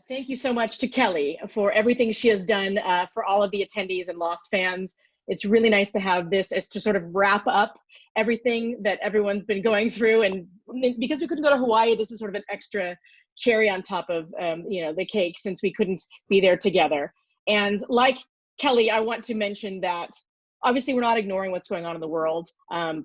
Thank you so much to Kelly for everything she has done for all of the attendees and Lost fans. It's really nice to have this as to sort of wrap up everything that everyone's been going through. And because we couldn't go to Hawaii, this is sort of an extra cherry on top of the cake, since we couldn't be there together. And like Kelly, I want to mention that obviously we're not ignoring what's going on in the world.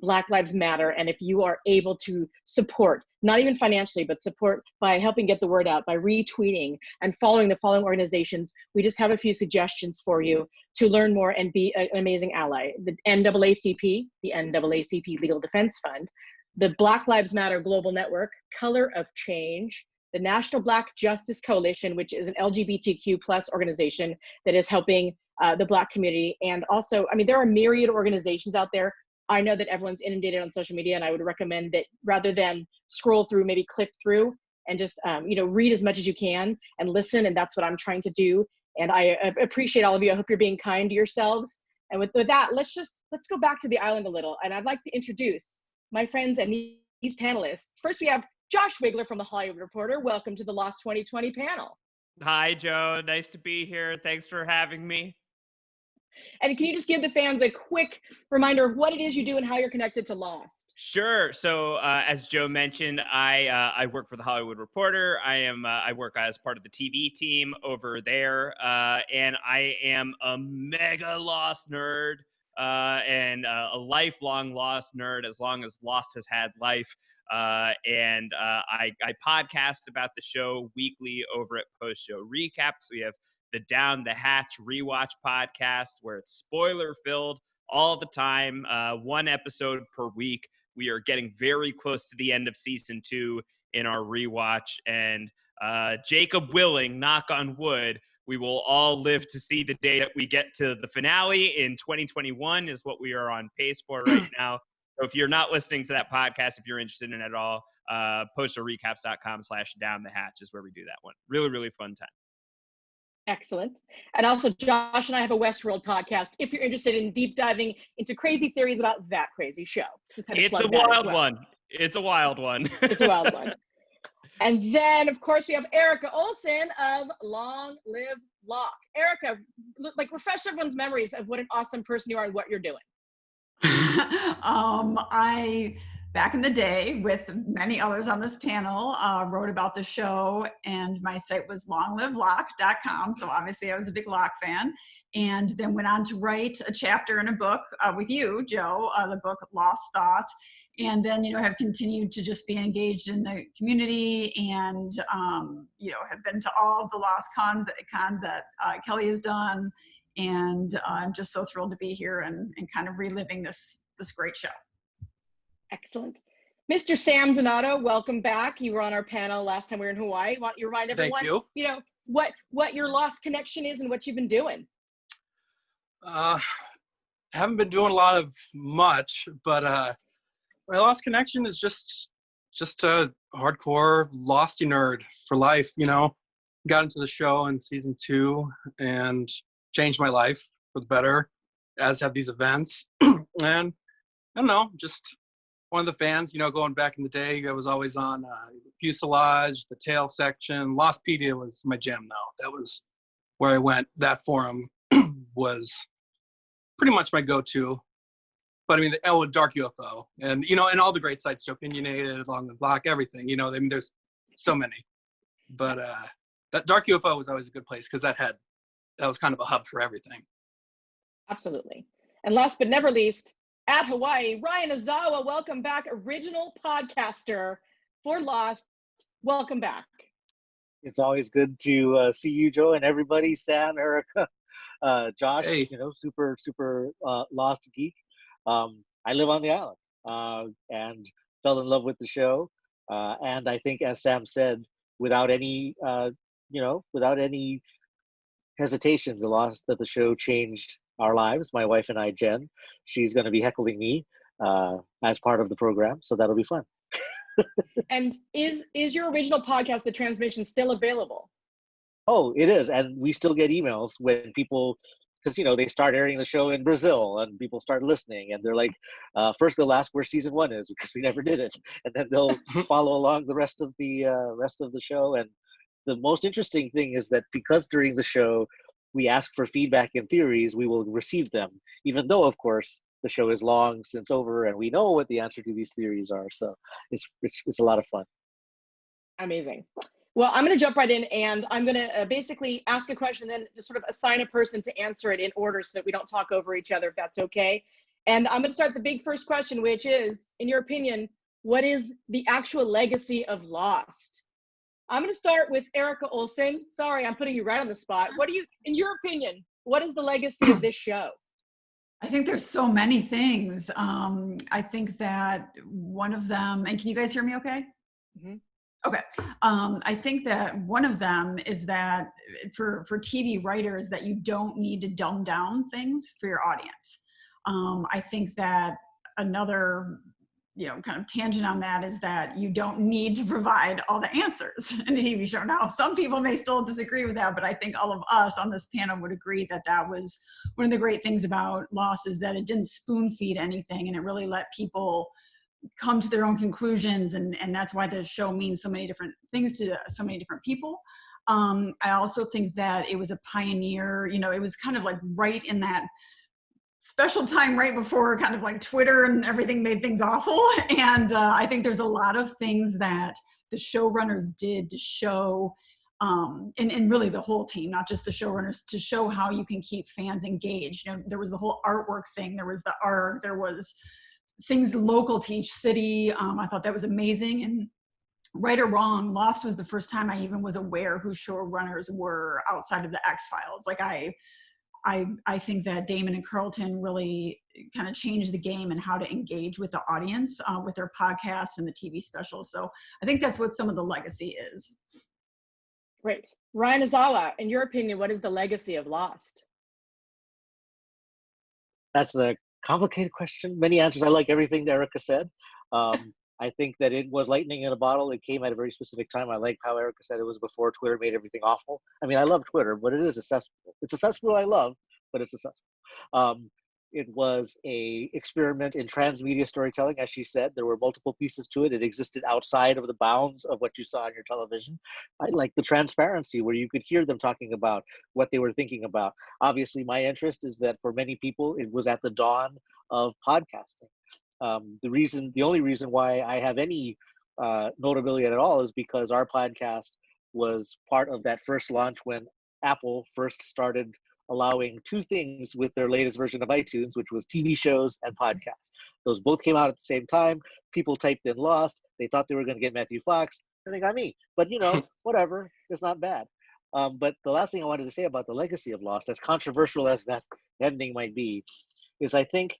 Black Lives Matter. And if you are able to support, not even financially, but support by helping get the word out, by retweeting and following the following organizations, we just have a few suggestions for you to learn more and be an amazing ally. The NAACP, the NAACP Legal Defense Fund, the Black Lives Matter Global Network, Color of Change, the National Black Justice Coalition, which is an LGBTQ plus organization that is helping the Black community. And also, I mean, there are myriad organizations out there. I know that everyone's inundated on social media, and I would recommend that rather than scroll through, maybe click through and just, read as much as you can and listen. And that's what I'm trying to do. And I appreciate all of you. I hope you're being kind to yourselves. And with that, let's go back to the island a little. And I'd like to introduce my friends and these panelists. First, we have Josh Wigler from The Hollywood Reporter. Welcome to the Lost 2020 panel. Hi, Joe. Nice to be here. Thanks for having me. And can you just give the fans a quick reminder of what it is you do and how you're connected to Lost? Sure. So as Joe mentioned, I work for The Hollywood Reporter. I work as part of the TV team over there, and I am a mega Lost nerd and a lifelong Lost nerd as long as Lost has had life. And I podcast about the show weekly over at Post Show Recaps. We have the Down the Hatch Rewatch podcast, where it's spoiler filled all the time, one episode per week. We are getting very close to the end of season 2 in our rewatch, and Jacob willing, knock on wood, we will all live to see the day that we get to the finale in 2021 is what we are on pace for right now. So if you're not listening to that podcast, if you're interested in it at all, postshowrecaps.com/downthehatch is where we do that one. Really, really fun time. Excellent. And also, Josh and I have a Westworld podcast if you're interested in deep diving into crazy theories about that crazy show. It's a wild one. It's a wild one. It's a wild one. And then, of course, we have Erica Olson of Long Live Locke. Erica, refresh everyone's memories of what an awesome person you are and what you're doing. Back in the day, with many others on this panel, wrote about the show, and my site was longlivelocke.com. So obviously I was a big Locke fan, and then went on to write a chapter in a book with you, Joe, the book Lost Thought. And then, have continued to just be engaged in the community and, have been to all of the Lost cons that Kelly has done. And I'm just so thrilled to be here and kind of reliving this great show. Excellent. Mr. Sam Donato, welcome back. You were on our panel last time we were in Hawaii. Why don't you remind everyone, Thank you. What your Lost connection is and what you've been doing? Haven't been doing a lot of much, but my Lost connection is just a hardcore Losty nerd for life. Got into the show in season 2 and changed my life for the better, as have these events. And I don't know, just one of the fans, going back in the day, I was always on Fuselage, the tail section. Lostpedia was my jam now. That was where I went. That forum was pretty much my go-to. But I mean, Dark UFO and, and all the great sites, Opinionated, Long the Block, everything, there's so many. But that Dark UFO was always a good place because that was kind of a hub for everything. Absolutely. And last but never least, at Hawaii, Ryan Ozawa, welcome back, original podcaster for Lost. Welcome back. It's always good to see you, Joe, and everybody, Sam, Erica, Josh, hey. Super Lost geek. I live on the island and fell in love with the show. And I think, as Sam said, without any hesitation, that the show changed our lives. My wife and I, Jen, she's going to be heckling me as part of the program, so that'll be fun. And is your original podcast, The Transmission, still available? Oh, it is, and we still get emails when people, because they start airing the show in Brazil, and people start listening, and they're like, first they'll ask where season 1 is because we never did it, and then they'll follow along the rest of the show, and the most interesting thing is that because during the show we ask for feedback and theories, we will receive them, even though, of course, the show is long since over and we know what the answer to these theories are. So it's a lot of fun. Amazing. Well, I'm going to jump right in, and I'm going to basically ask a question, then just sort of assign a person to answer it in order so that we don't talk over each other, if that's okay. And I'm going to start the big first question, which is, in your opinion, what is the actual legacy of Lost? I'm going to start with Erica Olsen. Sorry, I'm putting you right on the spot. What do you, in your opinion, what is the legacy of this show? I think there's so many things. I think that one of them, and can you guys hear me okay? Mm-hmm. Okay. I think that one of them is that for TV writers, that you don't need to dumb down things for your audience. I think that another, kind of tangent on that is that you don't need to provide all the answers in a TV show. Now, some people may still disagree with that, but I think all of us on this panel would agree that that was one of the great things about Lost, is that it didn't spoon feed anything, and it really let people come to their own conclusions, and that's why the show means so many different things to so many different people. I also think that it was a pioneer. It was kind of like right in that special time right before kind of like Twitter and everything made things awful. And I think there's a lot of things that the showrunners did to show, and really the whole team, not just the showrunners, to show how you can keep fans engaged. There was the whole artwork thing, there was the art, there was things local to each city. I thought that was amazing. And right or wrong, Lost was the first time I even was aware who showrunners were outside of the X-Files. Like I think that Damon and Carlton really kind of changed the game and how to engage with the audience with their podcasts and the TV specials. So I think that's what some of the legacy is. Great. Ryan Ozawa, in your opinion, what is the legacy of Lost? That's a complicated question. Many answers. I like everything Erica said. I think that it was lightning in a bottle. It came at a very specific time. I like how Erica said it was before Twitter made everything awful. I mean, I love Twitter, but it is a cesspool. It's a cesspool I love, but it's a cesspool. It was a experiment in transmedia storytelling, as she said. There were multiple pieces to it. It existed outside of the bounds of what you saw on your television. I like the transparency where you could hear them talking about what they were thinking about. Obviously, my interest is that for many people, it was at the dawn of podcasting. The only reason why I have any notability at all is because our podcast was part of that first launch when Apple first started allowing two things with their latest version of iTunes, which was TV shows and podcasts. Those both came out at the same time. People typed in Lost. They thought they were going to get Matthew Fox, and they got me. But, whatever. It's not bad. But the last thing I wanted to say about the legacy of Lost, as controversial as that ending might be, is I think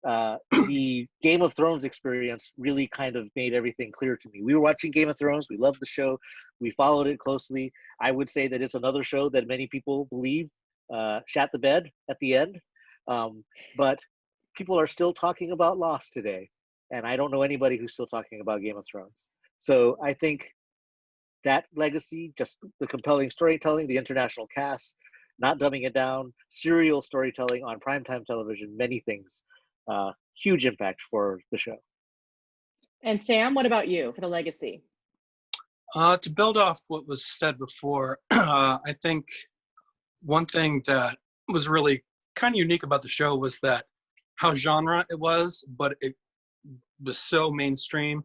the Game of Thrones experience really kind of made everything clear to me. We were watching Game of Thrones. We loved the show. We followed it closely. I would say that it's another show that many people believe shat the bed at the end. But people are still talking about Lost today. And I don't know anybody who's still talking about Game of Thrones. So I think that legacy, just the compelling storytelling, the international cast, not dumbing it down, serial storytelling on primetime television, many things. Huge impact for the show. And Sam, what about you for the legacy? To build off what was said before, I think one thing that was really kind of unique about the show was that how genre it was, but it was so mainstream,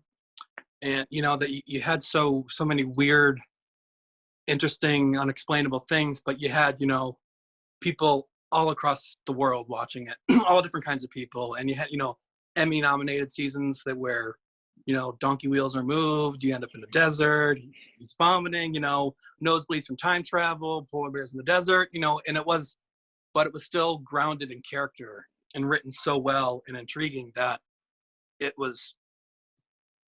and that you had so many weird, interesting, unexplainable things, but you had people all across the world watching it, all different kinds of people. And you had, Emmy nominated seasons where, donkey wheels are moved, you end up in the desert, he's vomiting, nosebleeds from time travel, polar bears in the desert, and it was still grounded in character and written so well and intriguing that it was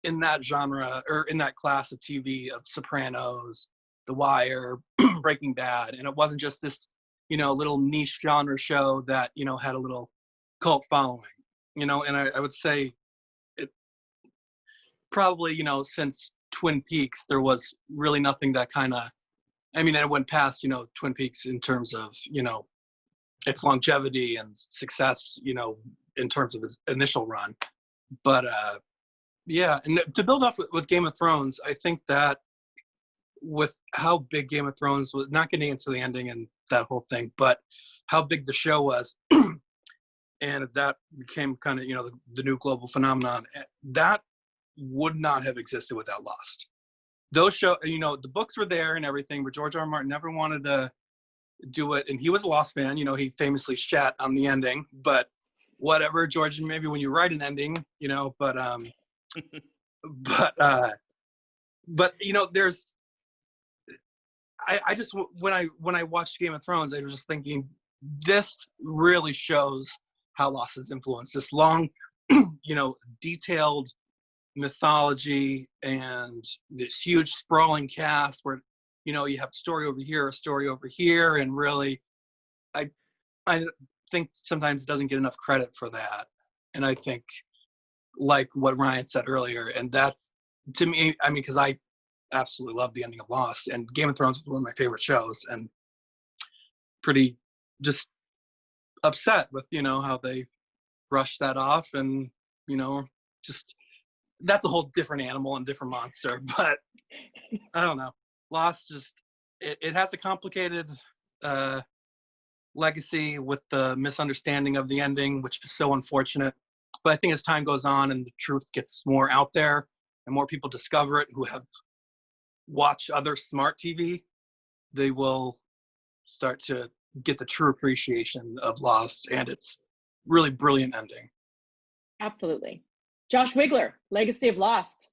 in that genre, or in that class of TV of Sopranos, The Wire, Breaking Bad. And it wasn't just this little niche genre show that, had a little cult following, and I would say it probably, since Twin Peaks, there was really nothing that it went past, Twin Peaks in terms of, its longevity and success, in terms of its initial run. But, yeah, and to build off with Game of Thrones, I think that with how big Game of Thrones was, not getting into the ending and that whole thing, but how big the show was. And that became kind of, the new global phenomenon. That would not have existed without Lost. Those show, the books were there and everything, but George R. R. Martin never wanted to do it. And he was a Lost fan. He famously shat on the ending, but whatever, George, maybe when you write an ending, but there's, I just, when I watched Game of Thrones, I was just thinking, this really shows how Lost has influenced this long, detailed mythology and this huge sprawling cast where, you have a story over here, a story over here. And really, I think sometimes it doesn't get enough credit for that. And I think, like what Ryan said earlier, and that's, to me, because I absolutely love the ending of Lost, and Game of Thrones was one of my favorite shows, and pretty just upset with how they rushed that off, and just that's a whole different animal and different monster. But I don't know, Lost just it has a complicated legacy with the misunderstanding of the ending, which is so unfortunate. But I think as time goes on and the truth gets more out there and more people discover it who have watched other smart TV, they will start to get the true appreciation of Lost and its really brilliant ending. Absolutely. Josh Wigler, Legacy of Lost.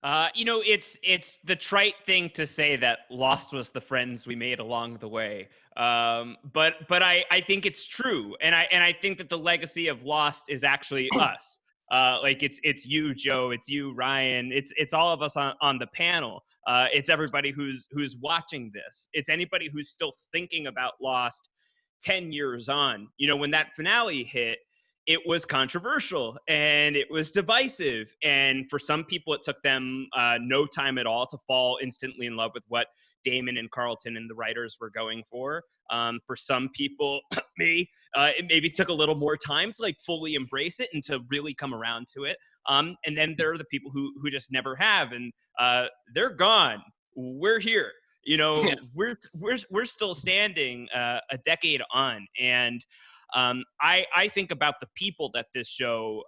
It's the trite thing to say that Lost was the friends we made along the way. But I think it's true, and I think that the legacy of Lost is actually us. Like it's you, Joe, it's you, Ryan, it's all of us on the panel. It's everybody who's watching this. It's anybody who's still thinking about Lost 10 years on. When that finale hit, it was controversial and it was divisive. And for some people, it took them no time at all to fall instantly in love with what Damon and Carlton and the writers were going for. For some people, me, it maybe took a little more time to like fully embrace it and to really come around to it. And then there are the people who just never have, and they're gone. We're here. Yeah. We're still standing a decade on, and I think about the people that this show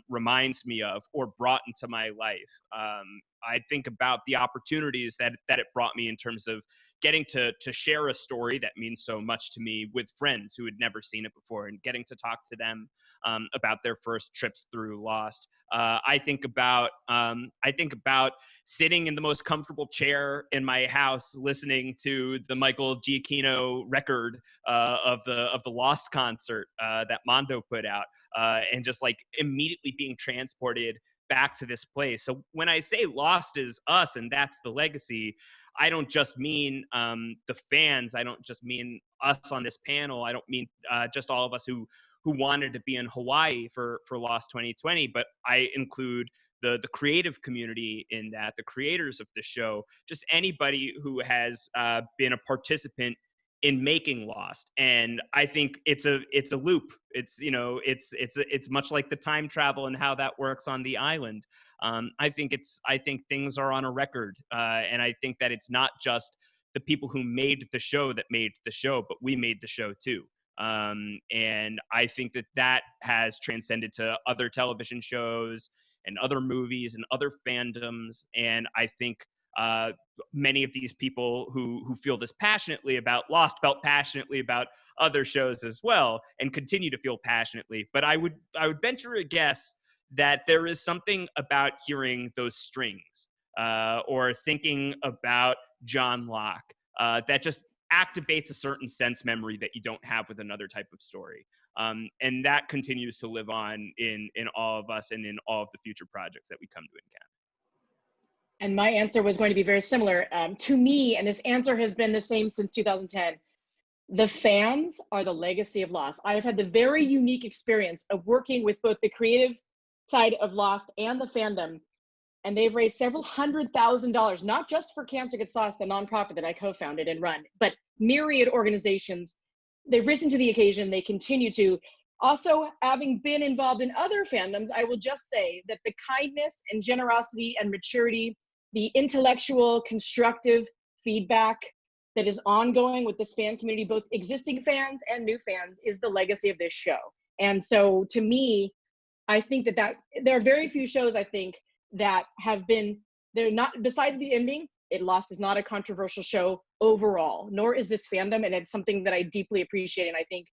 reminds me of or brought into my life. I think about the opportunities that it brought me in terms of getting to share a story that means so much to me with friends who had never seen it before, and getting to talk to them about their first trips through Lost. I think about sitting in the most comfortable chair in my house, listening to the Michael Giacchino record of the Lost concert that Mondo put out, and just like immediately being transported back to this place. So when I say Lost is us and that's the legacy, I don't just mean the fans. I don't just mean us on this panel. I don't mean just all of us who wanted to be in Hawaii for Lost 2020, but I include the creative community in that, the creators of the show, just anybody who has been a participant in making Lost. And I think it's a loop. It's much like the time travel and how that works on the island. I think things are on a record, and I think that it's not just the people who made the show that made the show, but we made the show too. And I think that has transcended to other television shows and other movies and other fandoms. And I think many of these people who feel this passionately about Lost felt passionately about other shows as well, and continue to feel passionately. But I would venture a guess that there is something about hearing those strings or thinking about John Locke that just activates a certain sense memory that you don't have with another type of story. And that continues to live on in all of us and in all of the future projects that we come to encounter. And my answer was going to be very similar to me, and this answer has been the same since 2010. The fans are the legacy of Lost. I have had the very unique experience of working with both the creative side of Lost and the fandom, and they've raised several $100,000, not just for Cancer Gets Lost, the nonprofit that I co-founded and run, but myriad organizations. They've risen to the occasion. They continue to. Also, having been involved in other fandoms, I will just say that the kindness and generosity and maturity the intellectual, constructive feedback that is ongoing with this fan community, both existing fans and new fans, is the legacy of this show. And so to me, I think that there are very few shows, I think, that have been, they're not, besides the ending, It Lost is not a controversial show overall, nor is this fandom, and it's something that I deeply appreciate and I think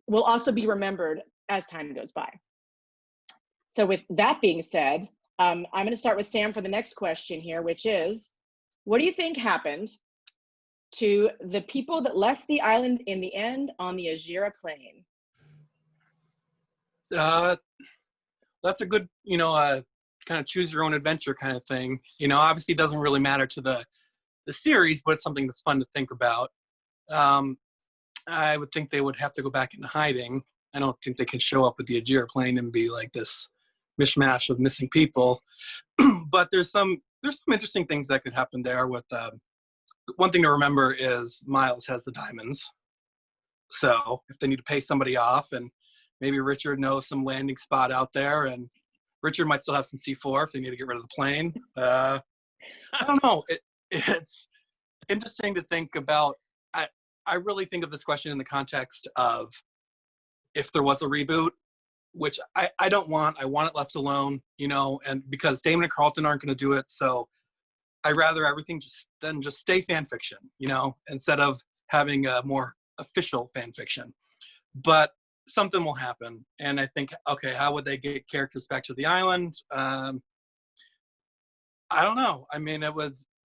will also be remembered as time goes by. So with that being said, I'm going to start with Sam for the next question here, which is, what do you think happened to the people that left the island in the end on the Ajira plane? That's a good, kind of choose your own adventure kind of thing. Obviously it doesn't really matter to the series, but it's something that's fun to think about. I would think they would have to go back into hiding. I don't think they could show up with the Ajira plane and be like this mishmash of missing people. But there's some interesting things that could happen there. With one thing to remember is Miles has the diamonds, so if they need to pay somebody off, and maybe Richard knows some landing spot out there, and Richard might still have some C4 if they need to get rid of the plane. I don't know. It's interesting to think about. I really think of this question in the context of if there was a reboot, which I don't want. I want it left alone, and because Damon and Carlton aren't going to do it, so I'd rather everything just stay fan fiction, instead of having a more official fan fiction. But something will happen, and I think, okay, how would they get characters back to the island? I don't know. I mean,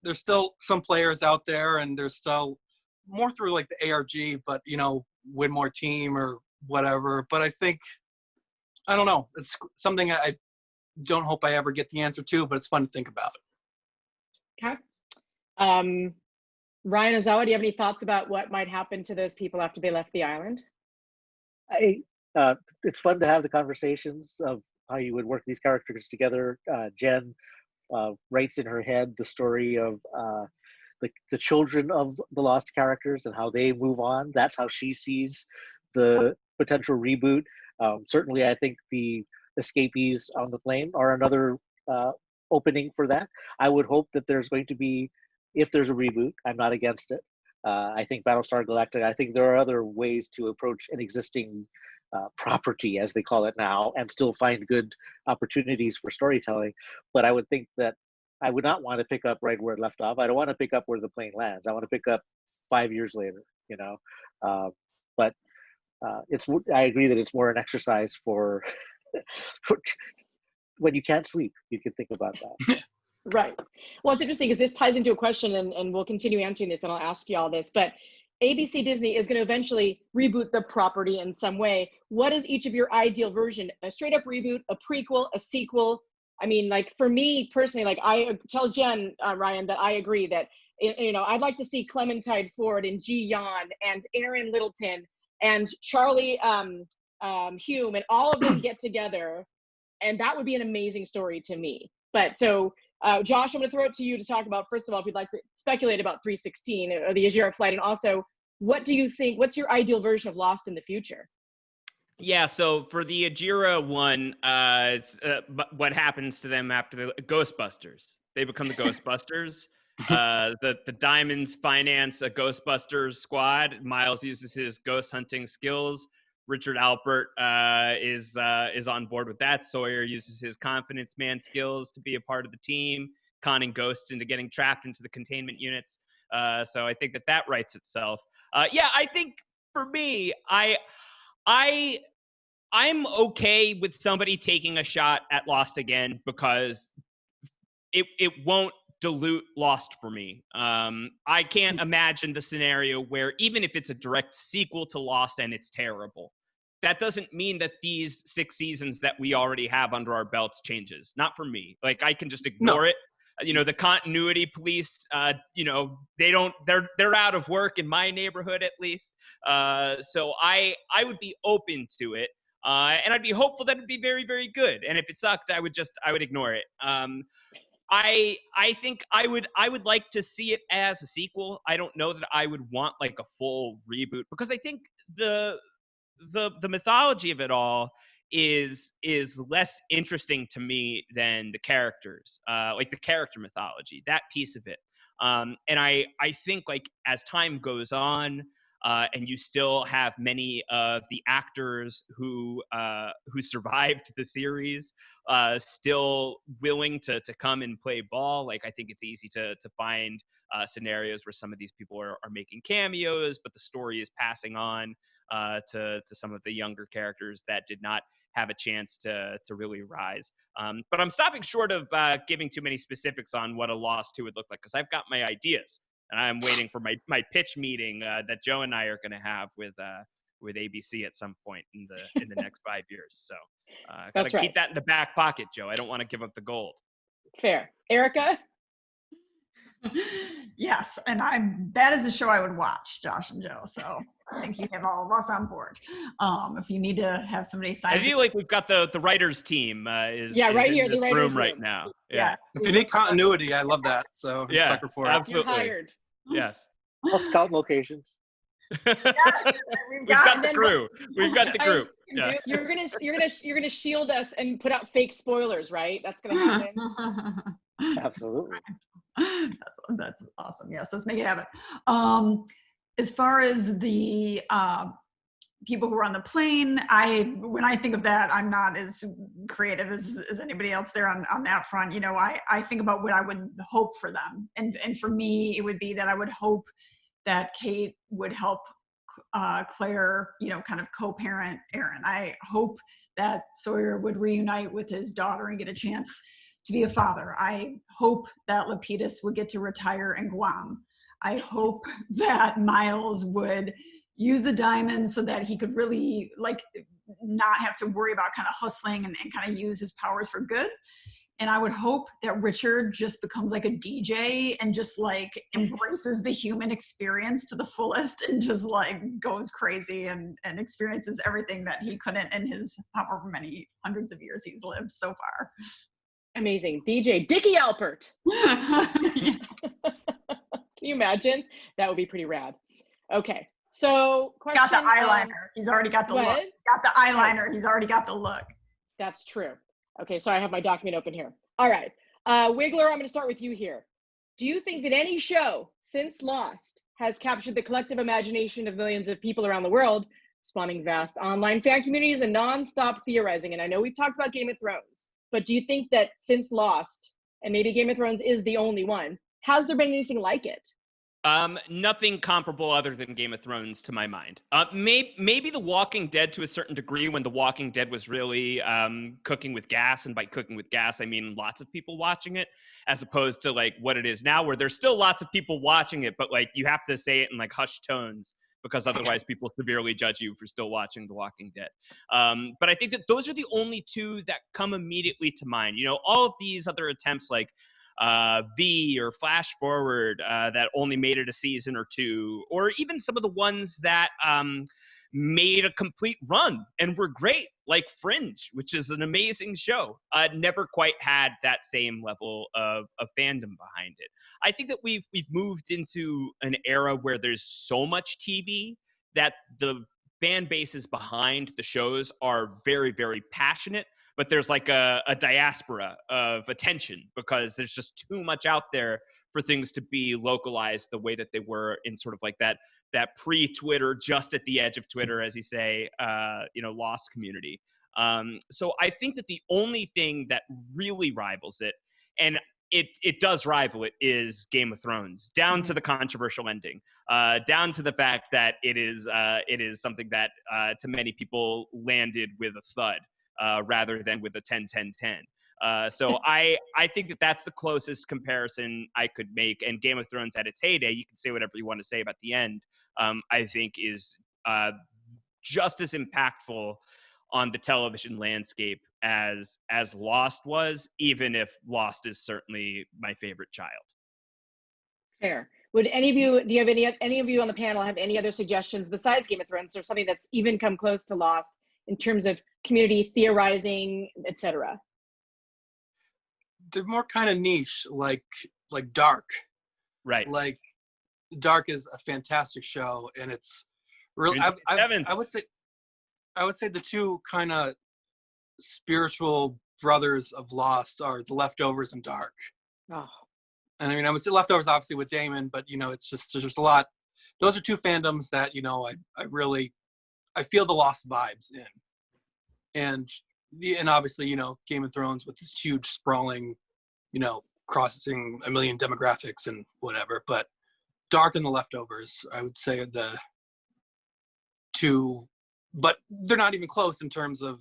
there's still some players out there, and there's still more through like the ARG, but win more team or whatever. But I think, I don't know. It's something I don't hope I ever get the answer to, but it's fun to think about. Okay. Ryan Ozawa, do you have any thoughts about what might happen to those people after they left the island? It's fun to have the conversations of how you would work these characters together. Jen writes in her head the story of the children of the lost characters and how they move on. That's how she sees the potential reboot. Certainly, I think the escapees on the plane are another opening for that. I would hope that there's going to be, if there's a reboot, I'm not against it. I think Battlestar Galactica, I think there are other ways to approach an existing property, as they call it now, and still find good opportunities for storytelling. But I would think that I would not want to pick up right where it left off. I don't want to pick up where the plane lands. I want to pick up 5 years later, but I agree that it's more an exercise for when you can't sleep, you can think about that. Right. Well, it's interesting because this ties into a question, and we'll continue answering this, and I'll ask you all this, but ABC Disney is going to eventually reboot the property in some way. What is each of your ideal version? A straight up reboot, a prequel, a sequel? I mean, like for me personally, like I tell Jen, Ryan, that I agree that, I'd like to see Clementine Ford and Ji Yeon and Aaron Littleton and Charlie Hume and all of them get together. And that would be an amazing story to me. But so, Josh, I'm going to throw it to you to talk about, first of all, if you'd like to speculate about 316 or the Ajira flight, and also, what do you think, what's your ideal version of Lost in the future? Yeah, so for the Ajira one, what happens to them after the Ghostbusters? They become the Ghostbusters. The Diamonds finance a Ghostbusters squad. Miles uses his ghost hunting skills. Richard Alpert is on board with that. Sawyer uses his confidence man skills to be a part of the team, conning ghosts into getting trapped into the containment units. So I think that writes itself. Yeah, I think for me, I'm okay with somebody taking a shot at Lost again because it won't dilute Lost for me. I can't imagine the scenario where even if it's a direct sequel to Lost and it's terrible, that doesn't mean that these 6 seasons that we already have under our belts changes. Not for me. Like I can just ignore it. The continuity police, they're out of work in my neighborhood at least. So I would be open to it. And I'd be hopeful that it'd be very, very good. And if it sucked, I would ignore it. I think I would like to see it as a sequel. I don't know that I would want like a full reboot because I think the mythology of it all is less interesting to me than the characters, like the character mythology, that piece of it. And I think like as time goes on, and you still have many of the actors who survived the series still willing to come and play ball. Like I think it's easy to find scenarios where some of these people are making cameos, but the story is passing on to some of the younger characters that did not have a chance to really rise. But I'm stopping short of giving too many specifics on what a Lost 2 would look like, because I've got my ideas. And I'm waiting for my pitch meeting that Joe and I are going to have with ABC at some point in the next 5 years. So gotta keep that in the back pocket, Joe. I don't want to give up the gold. Fair. Erica? Yes, and that is a show I would watch, Josh and Joe. So I think you have all of us on board. If you need to have somebody sign, I feel like we've got the writers team right here, in the this writers room right room. now. Yes. If you need continuity, I love that. So I'm Yeah, sucker for it. absolutely. You're hired. Yes. I'll scout locations. Yes, We've got the then crew. We've got the group. Yeah. You're gonna shield us and put out fake spoilers, right? That's gonna happen. Absolutely. That's awesome. Yes, let's make it happen. As far as the people who are on the plane, when I think of that, I'm not as creative as anybody else there on that front. You know, I think about what I would hope for them, and for me, it would be that I would hope that Kate would help Claire, you know, kind of co-parent Aaron. I hope that Sawyer would reunite with his daughter and get a chance to be a father. I hope that Lapidus would get to retire in Guam. I hope that Miles would use the diamond so that he could really like not have to worry about kind of hustling and kind of use his powers for good. And I would hope that Richard just becomes like a DJ and just like embraces the human experience to the fullest and just like goes crazy and experiences everything that he couldn't in his however many hundreds of years he's lived so far. Amazing. DJ Dickie Alpert. Yes. Can you imagine? That would be pretty rad. Okay. So question, Got the eyeliner. He's already got the look. what? Got the eyeliner. He's already got the look. That's true. Okay, sorry, I have my document open here. All right. Wiggler, I'm going to start with you here. Do you think that any show since Lost has captured the collective imagination of millions of people around the world, spawning vast online fan communities and nonstop theorizing? And I know we've talked about Game of Thrones, but do you think that since Lost, and maybe Game of Thrones is the only one, has there been anything like it? Nothing comparable other than Game of Thrones to my mind. Maybe The Walking Dead to a certain degree, when The Walking Dead was really cooking with gas, and by cooking with gas I mean lots of people watching it, as opposed to like what it is now, where there's still lots of people watching it, but like you have to say it in like hushed tones because otherwise people severely judge you for still watching The Walking Dead. But I think that those are the only two that come immediately to mind. You know, all of these other attempts like V or Flash Forward that only made it a season or two, or even some of the ones that made a complete run and were great, like Fringe, which is an amazing show, never quite had that same level of fandom behind it. I think that we've moved into an era where there's so much TV that the fan bases behind the shows are very, very passionate, but there's like a diaspora of attention because there's just too much out there for things to be localized the way that they were in sort of like that pre-Twitter, just at the edge of Twitter, as you say, Lost community. So I think that the only thing that really rivals it, and it does rival it, is Game of Thrones, down to the controversial ending, down to the fact that it is something that to many people landed with a thud. Rather than with a 10-10-10. So I think that that's the closest comparison I could make. And Game of Thrones at its heyday, you can say whatever you want to say about the end, I think is just as impactful on the television landscape as Lost was, even if Lost is certainly my favorite child. Fair. Would any of you, do you have any of you on the panel have any other suggestions besides Game of Thrones, or something that's even come close to Lost in terms of community theorizing, etc.? They're more kind of niche, like Dark. Right. Like Dark is a fantastic show, and it's really I would say the two kind of spiritual brothers of Lost are The Leftovers and Dark. Oh, And I mean, I would say Leftovers obviously with Damon, but it's just there's a lot. Those are two fandoms that I feel the Lost vibes in, and obviously Game of Thrones with this huge sprawling, crossing a million demographics and whatever. But Dark and The Leftovers, I would say, are the two, but they're not even close in terms of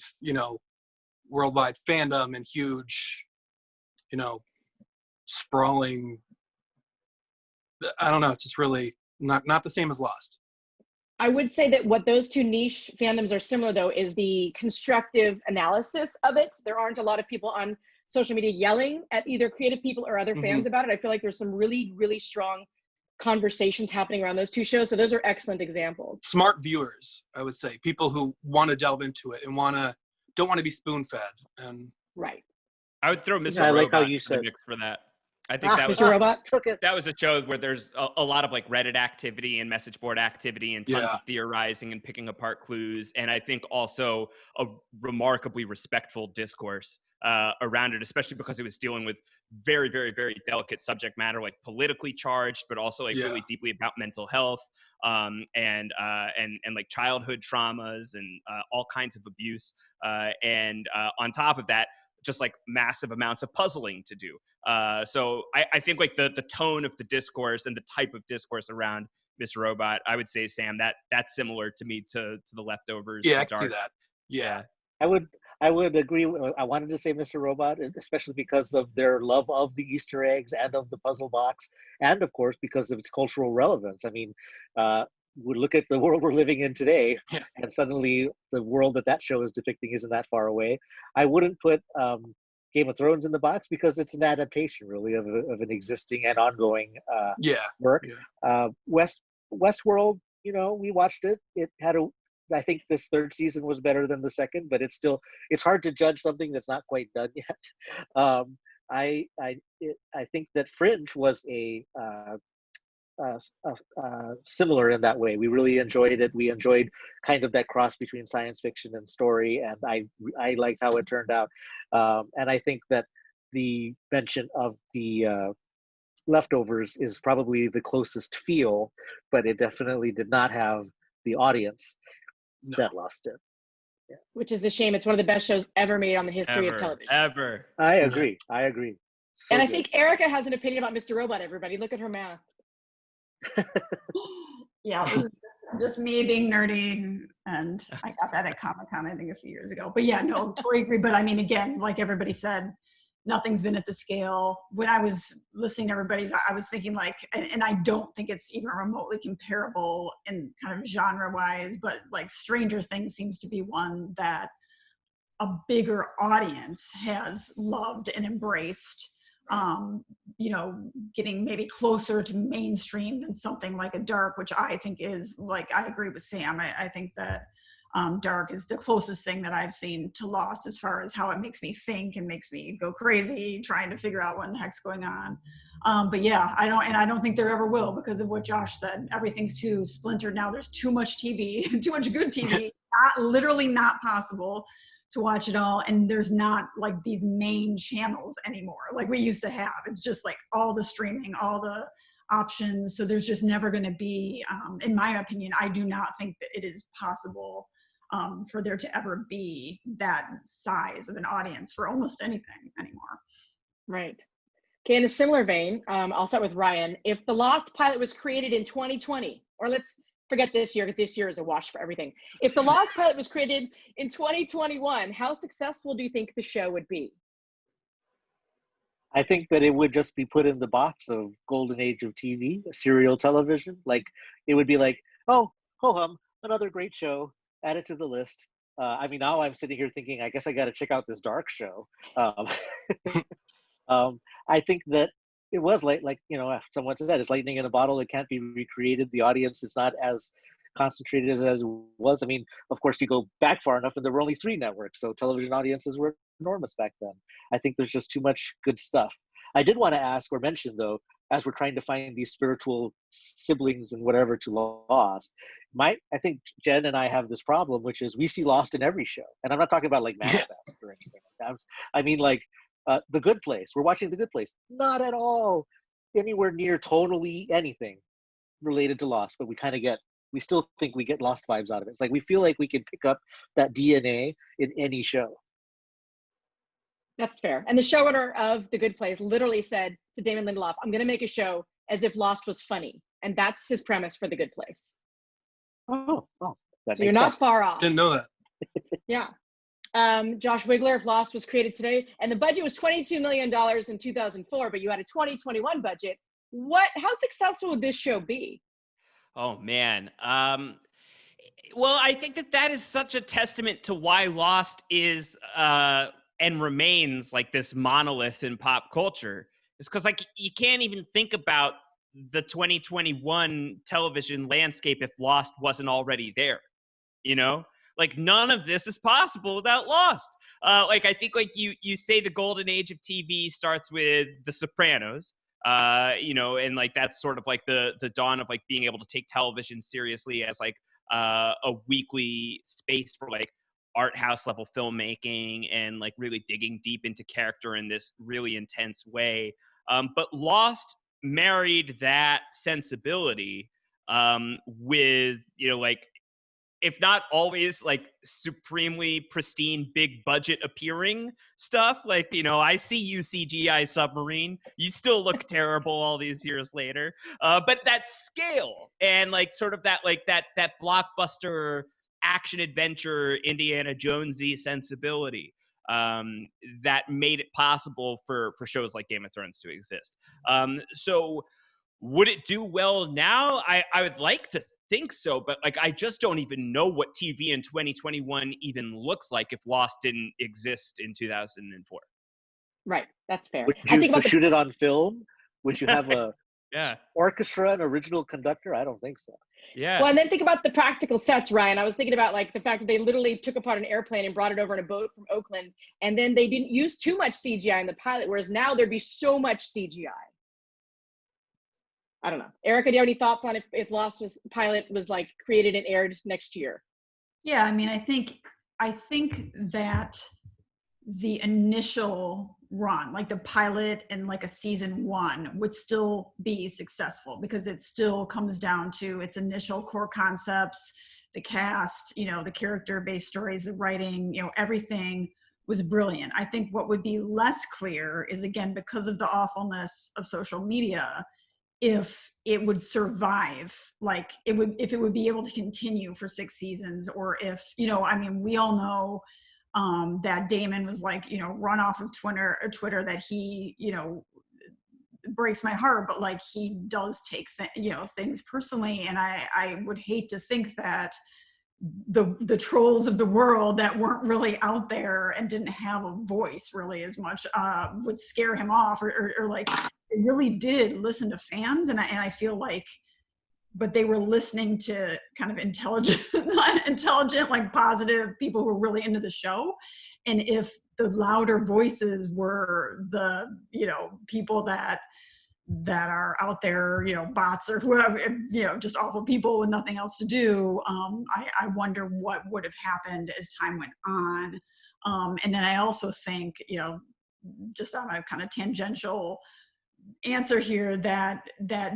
worldwide fandom and huge, sprawling. I don't know, just really not the same as Lost. I would say that what those two niche fandoms are similar, though, is the constructive analysis of it. There aren't a lot of people on social media yelling at either creative people or other fans about it. I feel like there's some really, really strong conversations happening around those two shows. So those are excellent examples. Smart viewers, I would say, people who want to delve into it and don't want to be spoon-fed. And right. I would throw Mr. I like how Robot you in the said mix for that. I think that was Mr. Robot took it. that was a show where there's a lot of like Reddit activity and message board activity and tons of theorizing and picking apart clues. And I think also a remarkably respectful discourse around it, especially because it was dealing with very, very, very delicate subject matter, like politically charged, but also like really deeply about mental health and like childhood traumas and all kinds of abuse. And on top of that, just like massive amounts of puzzling to do. So I think like the tone of the discourse and the type of discourse around Mr. Robot, I would say, Sam, that's similar to me to The Leftovers. Yeah, I can see that. Yeah. I would agree. I wanted to say Mr. Robot, especially because of their love of the Easter eggs and of the puzzle box, and of course because of its cultural relevance. I mean, we look at the world we're living in today, and suddenly the world that show is depicting isn't that far away. I wouldn't put Game of Thrones in the box because it's an adaptation, really, of an existing and ongoing work. Yeah. Westworld, we watched it. It had I think this third season was better than the second, but it's hard to judge something that's not quite done yet. I think that Fringe was similar in that way. We really enjoyed it. We enjoyed kind of that cross between science fiction and story, and I liked how it turned out. And I think that the mention of the Leftovers is probably the closest feel, but it definitely did not have the audience that Lost it. Yeah. Which is a shame. It's one of the best shows ever made on the history of television. Ever. I agree. So and I good. think Erica has an opinion about Mr. Robot, everybody. Look at her math. Yeah, this is just me being nerdy, and I got that at Comic-Con, I think, a few years ago. But yeah, no, totally agree. But I mean, again, like everybody said, nothing's been at the scale. When I was listening to everybody's, I was thinking like, and I don't think it's even remotely comparable in kind of genre-wise, but like Stranger Things seems to be one that a bigger audience has loved and embraced. Getting maybe closer to mainstream than something like a Dark, which I think is like, I agree with Sam. I think that Dark is the closest thing that I've seen to Lost as far as how it makes me think and makes me go crazy trying to figure out what in the heck's going on. But yeah, I don't think there ever will, because of what Josh said. Everything's too splintered now. There's too much TV, too much good TV. Literally not possible to watch it all, and there's not like these main channels anymore like we used to have. It's just like all the streaming, all the options, so there's just never going to be, in my opinion, I do not think that it is possible for there to ever be that size of an audience for almost anything anymore. Right. Okay, in a similar vein, I'll start with Ryan. If the Lost pilot was created in 2020, or let's forget this year because this year is a wash for everything. If the Lost pilot was created in 2021, how successful do you think the show would be? I think that it would just be put in the box of golden age of TV, serial television. Like it would be like, oh, ho-hum, another great show, add it to the list. I mean, now I'm sitting here thinking, I guess I got to check out this Dark show. I think that it was like someone said, it's lightning in a bottle. It can't be recreated. The audience is not as concentrated as it was. I mean, of course, you go back far enough and there were only 3 networks, so television audiences were enormous back then. I think there's just too much good stuff. I did want to ask or mention, though, as we're trying to find these spiritual siblings and whatever to Lost, I think Jen and I have this problem, which is we see Lost in every show, and I'm not talking about like Manifest or anything like that. I mean, like The Good Place. We're watching The Good Place, not at all anywhere near tonally anything related to Lost, but we still think we get Lost vibes out of it. It's like we feel like we can pick up that DNA in any show. That's fair. And the showrunner of The Good Place literally said to Damon Lindelof, I'm going to make a show as if Lost was funny. And that's his premise for The Good Place. Oh, that So you're makes not sense. far off. Didn't know that. Yeah. Josh Wigler, if Lost was created today, and the budget was $22 million in 2004, but you had a 2021 budget. How successful would this show be? Oh man. Well, I think that is such a testament to why Lost is and remains like this monolith in pop culture. It's because like you can't even think about the 2021 television landscape if Lost wasn't already there. You know, like none of this is possible without Lost. Like I think like you say the golden age of TV starts with The Sopranos. You know, and like that's sort of like the dawn of like being able to take television seriously as like a weekly space for like art house level filmmaking and like really digging deep into character in this really intense way. But Lost married that sensibility with, you know, like if not always like supremely pristine, big budget appearing stuff. Like, you know, I see you CGI submarine. You still look terrible all these years later. But that scale and like sort of that blockbuster action adventure Indiana Jonesy sensibility that made it possible for shows like Game of Thrones to exist. So would it do well now? I would like to think so, but like I just don't even know what TV in 2021 even looks like if Lost didn't exist in 2004. Right, that's fair. Would I you think about shoot it on film? Would you have a Yeah. orchestra and original conductor? I don't think so. Yeah. Well, and then think about the practical sets, Ryan. I was thinking about like the fact that they literally took apart an airplane and brought it over in a boat from Oakland, and then they didn't use too much CGI in the pilot, whereas now there'd be so much CGI. I don't know. Erica, do you have any thoughts on if Lost was pilot was like created and aired next year? Yeah, I mean, I think that the initial run, like the pilot and like a season 1, would still be successful because it still comes down to its initial core concepts, the cast, you know, the character-based stories, the writing, you know, everything was brilliant. I think what would be less clear is, again, because of the awfulness of social media, if it would survive, like if it would be able to continue for 6 seasons, or if, you know, I mean, we all know that Damon was like, you know, run off of Twitter that he, you know, breaks my heart, but like he does take things personally. And I would hate to think that the trolls of the world that weren't really out there and didn't have a voice really as much would scare him off, or like they really did listen to fans, and I feel like, but they were listening to kind of intelligent, like positive people who were really into the show. And if the louder voices were the, you know, people that are out there, you know, bots or whoever, you know, just awful people with nothing else to do, I wonder what would have happened as time went on. And then I also think, you know, just on a kind of tangential answer here, that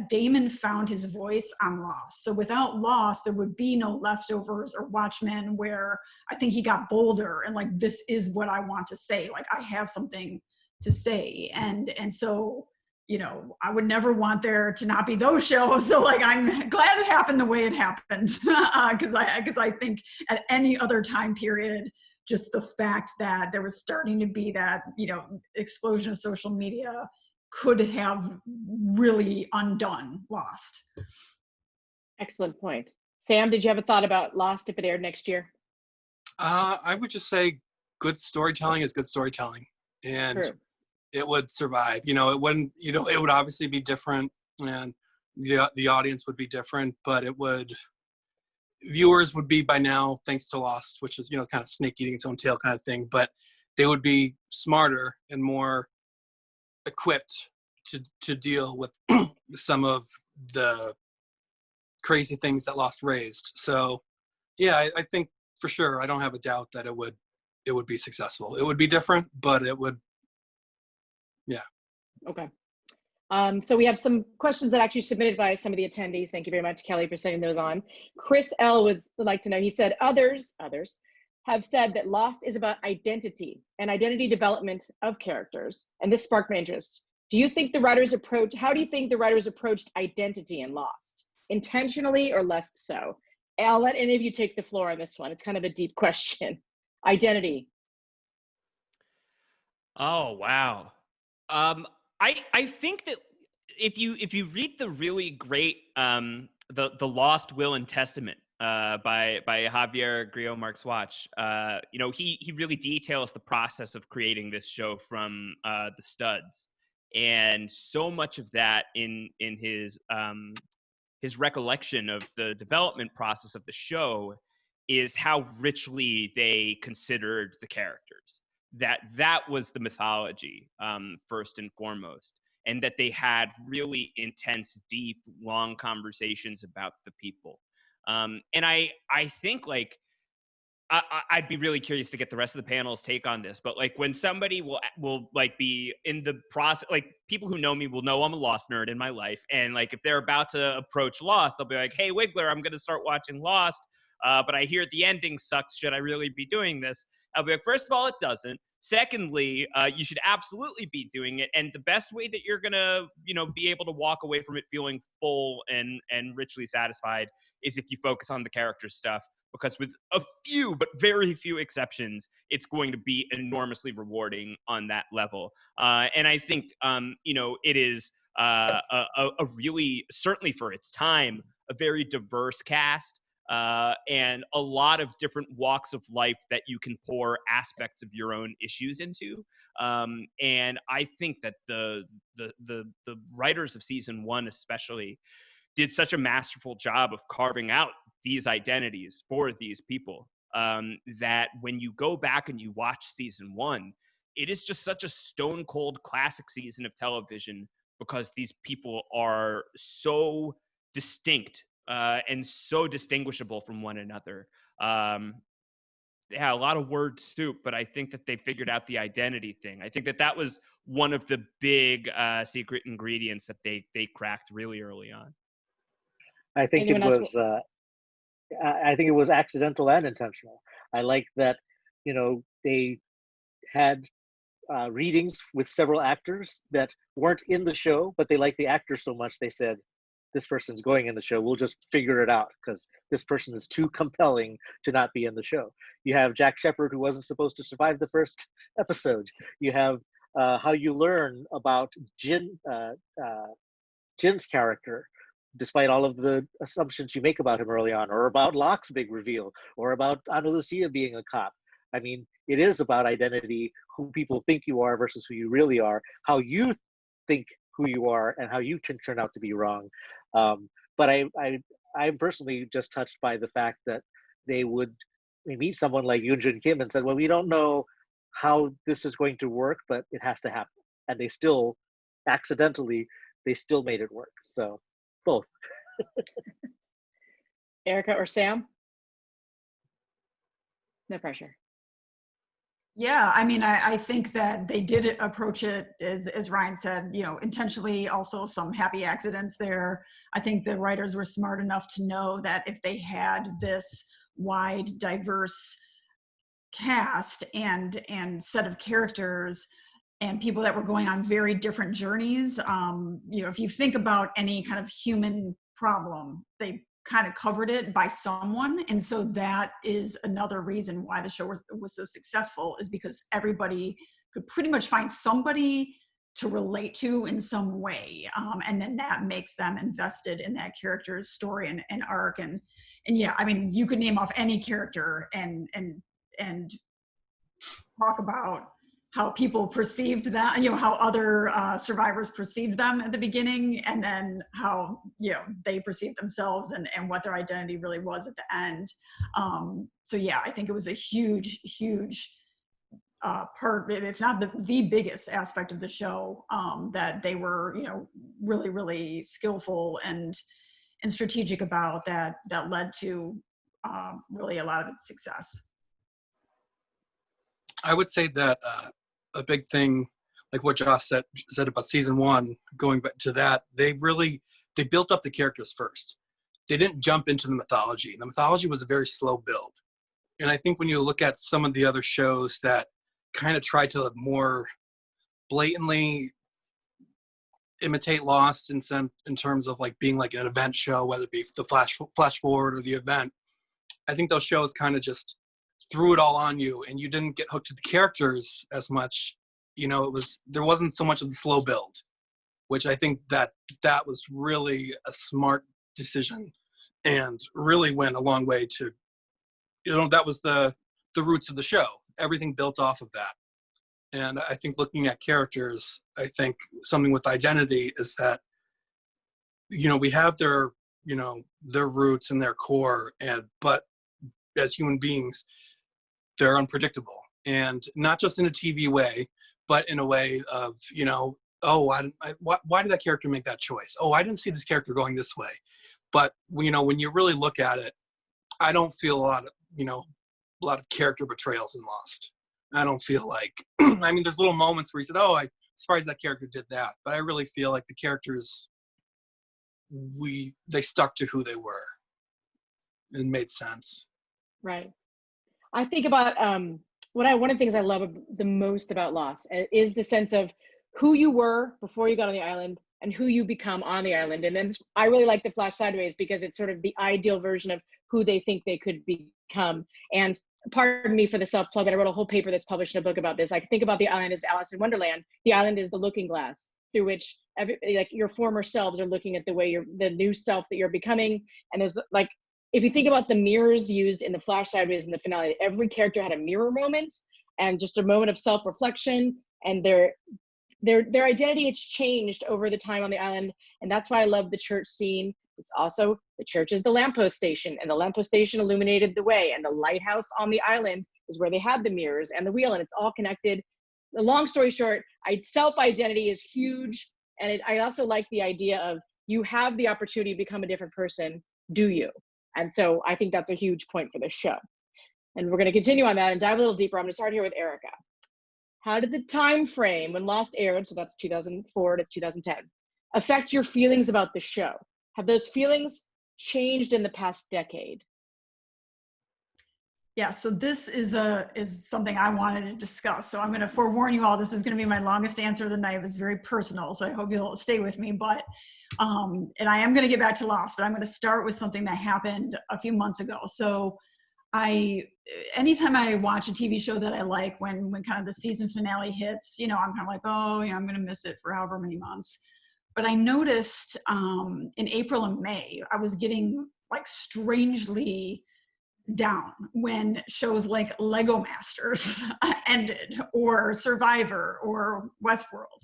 Damon found his voice on Lost. So without Lost, there would be no Leftovers or Watchmen, where I think he got bolder and like, this is what I want to say. Like, I have something to say. And so, you know, I would never want there to not be those shows. So like, I'm glad it happened the way it happened. Because I think at any other time period, just the fact that there was starting to be that, you know, explosion of social media could have really undone Lost. Excellent point. Sam, did you have a thought about Lost if it aired next year? I would just say good storytelling is good storytelling, and True. it would survive. You know, it wouldn't, you know, it would obviously be different, and the audience would be different, but viewers would be by now, thanks to Lost, which is, you know, kind of snake eating its own tail kind of thing, but they would be smarter and more equipped to deal with some of the crazy things that Lost raised. So yeah, I think for sure, I don't have a doubt that it would be successful. It would be different, but it would, yeah. Okay. So we have some questions that actually submitted by some of the attendees. Thank you very much, Kelly, for sending those on. Chris L would like to know, he said, others have said that Lost is about identity and identity development of characters. And this sparked my interest. How do you think the writers approached identity in Lost? Intentionally or less so? I'll let any of you take the floor on this one. It's kind of a deep question. Identity. Oh, wow. I think that if you read the really great the Lost Will and Testament by Javier Grillo-Marxuach, he really details the process of creating this show from the studs, and so much of that in his recollection of the development process of the show is how richly they considered the characters. That was the mythology, first and foremost, and that they had really intense, deep, long conversations about the people. And I think I'd be really curious to get the rest of the panel's take on this, but when somebody will be in the process, people who know me will know I'm a Lost nerd in my life, and if they're about to approach Lost, they'll be like, "Hey, Wiggler, I'm going to start watching Lost, but I hear the ending sucks. Should I really be doing this?" I'll be like, first of all, it doesn't. Secondly, you should absolutely be doing it, and the best way that you're gonna, be able to walk away from it feeling full and richly satisfied is if you focus on the character stuff. Because with a few, but very few exceptions, it's going to be enormously rewarding on that level. And I think, it is a really, certainly for its time, a very diverse cast. And a lot of different walks of life that you can pour aspects of your own issues into. And I think that the writers of season 1 especially did such a masterful job of carving out these identities for these people, that when you go back and you watch season 1, it is just such a stone cold classic season of television, because these people are so distinct and so distinguishable from one another. Yeah, a lot of word soup, but I think that they figured out the identity thing. I think that was one of the big secret ingredients that they cracked really early on. I think Anyone else? I think it was accidental and intentional. I like that, they had readings with several actors that weren't in the show, but they liked the actors so much they said, this person's going in the show. We'll just figure it out because this person is too compelling to not be in the show. You have Jack Shephard, who wasn't supposed to survive the first episode. You have how you learn about Jin's character, despite all of the assumptions you make about him early on, or about Locke's big reveal, or about Ana Lucia being a cop. I mean, it is about identity, who people think you are versus who you really are, how you think who you are, and how you can turn out to be wrong. But I'm personally just touched by the fact that they would meet someone like Yoon Jun Kim and said, well, we don't know how this is going to work, but it has to happen. And they still, accidentally, they still made it work. So both. Erica or Sam? No pressure. Yeah, I mean, I think that they did approach it, as Ryan said, intentionally, also some happy accidents there. I think the writers were smart enough to know that if they had this wide, diverse cast and set of characters and people that were going on very different journeys, if you think about any kind of human problem, they kind of covered it by someone. And so that is another reason why the show was so successful, is because everybody could pretty much find somebody to relate to in some way. And then that makes them invested in that character's story and arc. And yeah, I mean, you could name off any character and talk about how people perceived that, how other survivors perceived them at the beginning, and then how, they perceived themselves and what their identity really was at the end. So yeah, I think it was a huge, huge part, if not the biggest aspect of the show, that they were, really, really skillful and and strategic about that led to really a lot of its success. I would say that a big thing, like what Josh said about season 1, going back to that, they built up the characters first. They didn't jump into the mythology. The mythology was a very slow build. And I think when you look at some of the other shows that kind of try to more blatantly imitate Lost in terms of like being like an event show, whether it be the flash forward or the event, I think those shows kind of just threw it all on you, and you didn't get hooked to the characters as much. You know, there wasn't so much of the slow build, which I think that was really a smart decision and really went a long way to, you know, that was the roots of the show. Everything built off of that. And I think looking at characters, I think something with Identity is that, you know, we have their roots and their core, but as human beings, they're unpredictable, and not just in a TV way, but in a way of, you know, why did that character make that choice? Oh, I didn't see this character going this way. But, you know, when you really look at it, I don't feel a lot of character betrayals in Lost. I don't feel like, I mean, there's little moments where you said, oh, I'm surprised that character did that. But I really feel like the characters, they stuck to who they were. It made sense. Right. I think about one of the things I love the most about Lost is the sense of who you were before you got on the island and who you become on the island. And then I really like the Flash Sideways because it's sort of the ideal version of who they think they could become. And pardon me for the self-plug, but I wrote a whole paper that's published in a book about this. I think about the island as Alice in Wonderland. The island is the looking glass through which like your former selves are looking at the new self that you're becoming. And there's like, if you think about the mirrors used in the Flash Sideways in the finale, every character had a mirror moment and just a moment of self-reflection, and their identity, it's changed over the time on the island. And that's why I love the church scene. It's also, the church is the lamppost station, and the lamppost station illuminated the way, and the lighthouse on the island is where they had the mirrors and the wheel, and it's all connected. The long story short, self-identity is huge. And I also like the idea of, you have the opportunity to become a different person, do you? And so I think that's a huge point for this show. And we're going to continue on that and dive a little deeper. I'm going to start here with Erica. How did the time frame when Lost aired, so that's 2004 to 2010, affect your feelings about the show? Have those feelings changed in the past decade? Yeah, so this is something I wanted to discuss. So I'm going to forewarn you all, this is going to be my longest answer of the night. It was very personal, so I hope you'll stay with me. But and I am going to get back to Lost, but I'm going to start with something that happened a few months ago. So anytime I watch a TV show that I like, when kind of the season finale hits, you know, I'm kind of like, oh, you know, I'm going to miss it for however many months. But I noticed in April and May, I was getting like strangely down when shows like Lego Masters ended, or Survivor, or Westworld.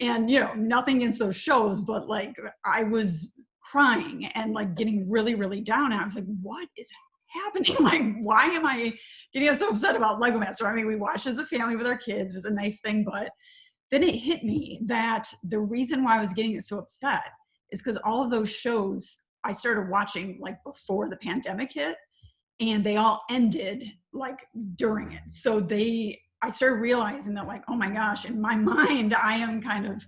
And, you know, nothing against those shows, but like I was crying and like getting really, really down. And I was like, what is happening? Like, why am I getting so upset about Lego Master? I mean, we watched as a family with our kids. It was a nice thing, but then it hit me that the reason why I was getting so upset is because all of those shows I started watching like before the pandemic hit, and they all ended like during it. So I started realizing that, like, oh my gosh, in my mind, I am kind of,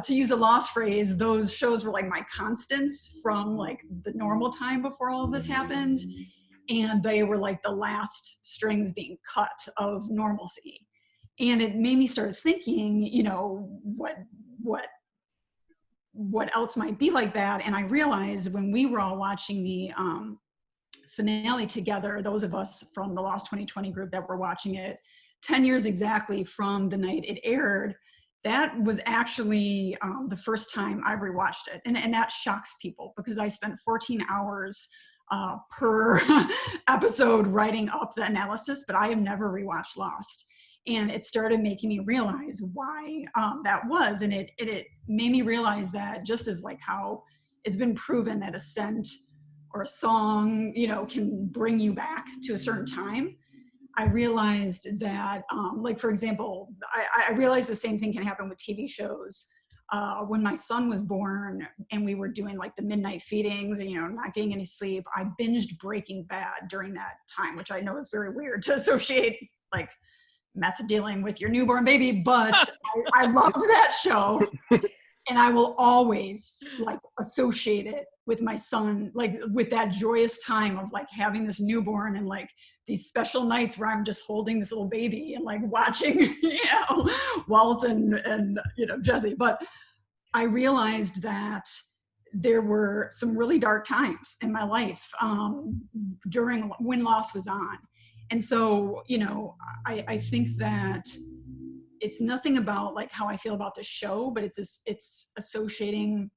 to use a Lost phrase, those shows were like my constants from like the normal time before all of this happened. And they were like the last strings being cut of normalcy. And it made me start thinking, you know, what else might be like that. And I realized when we were all watching the finale together, those of us from the Lost 2020 group that were watching it 10 years exactly from the night it aired, that was actually the first time I rewatched it. And that shocks people, because I spent 14 hours per episode writing up the analysis, but I have never rewatched Lost. And it started making me realize why that was. And it made me realize that, just as like how it's been proven that a scent or a song, you know, can bring you back to a certain time, I realized that, like, for example, I realized the same thing can happen with TV shows. when my son was born and we were doing like the midnight feedings and, not getting any sleep, I binged Breaking Bad during that time, which I know is very weird to associate like meth dealing with your newborn baby, but I loved that show. And I will always like associate it with my son, like with that joyous time of like having this newborn and like these special nights where I'm just holding this little baby and like watching, Walt and Jesse. But I realized that there were some really dark times in my life during when Lost was on. And so, I think that it's nothing about like how I feel about the show, but it's associating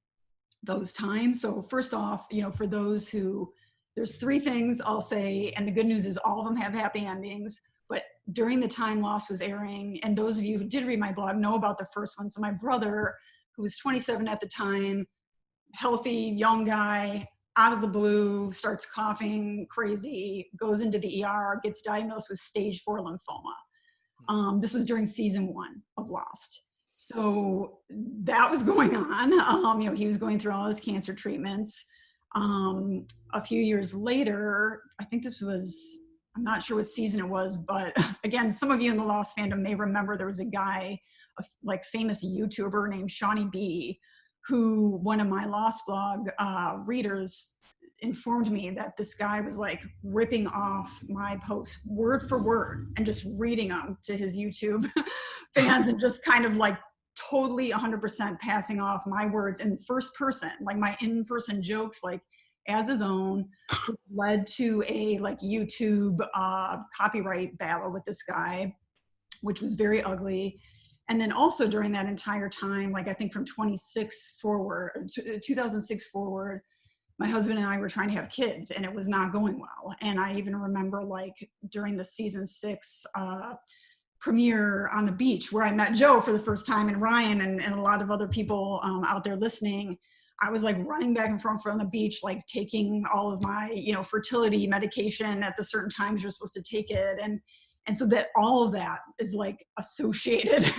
those times. So first off, for those who, there's 3 things I'll say, and the good news is all of them have happy endings. But during the time Lost was airing, and those of you who did read my blog know about the first one. So my brother, who was 27 at the time, healthy young guy, out of the blue, starts coughing crazy, goes into the ER, gets diagnosed with stage 4 lymphoma. This was during season 1 of Lost. So that was going on. He was going through all his cancer treatments. A few years later, I think this was, I'm not sure what season it was, but again, some of you in the Lost fandom may remember there was a guy, a like famous YouTuber named Shawnee B, who one of my Lost blog readers informed me that this guy was like ripping off my posts word for word and just reading them to his YouTube fans and just kind of like totally 100% passing off my words in first person, like my in-person jokes, like as his own, led to a like YouTube copyright battle with this guy, which was very ugly. And then also during that entire time, like I think from 2006 forward, 2006 forward, my husband and I were trying to have kids and it was not going well. And I even remember like during the season 6 premiere on the beach where I met Joe for the first time and Ryan and a lot of other people out there listening, I was like running back and forth from the beach, like taking all of my, fertility medication at the certain times you're supposed to take it. And so that all of that is like associated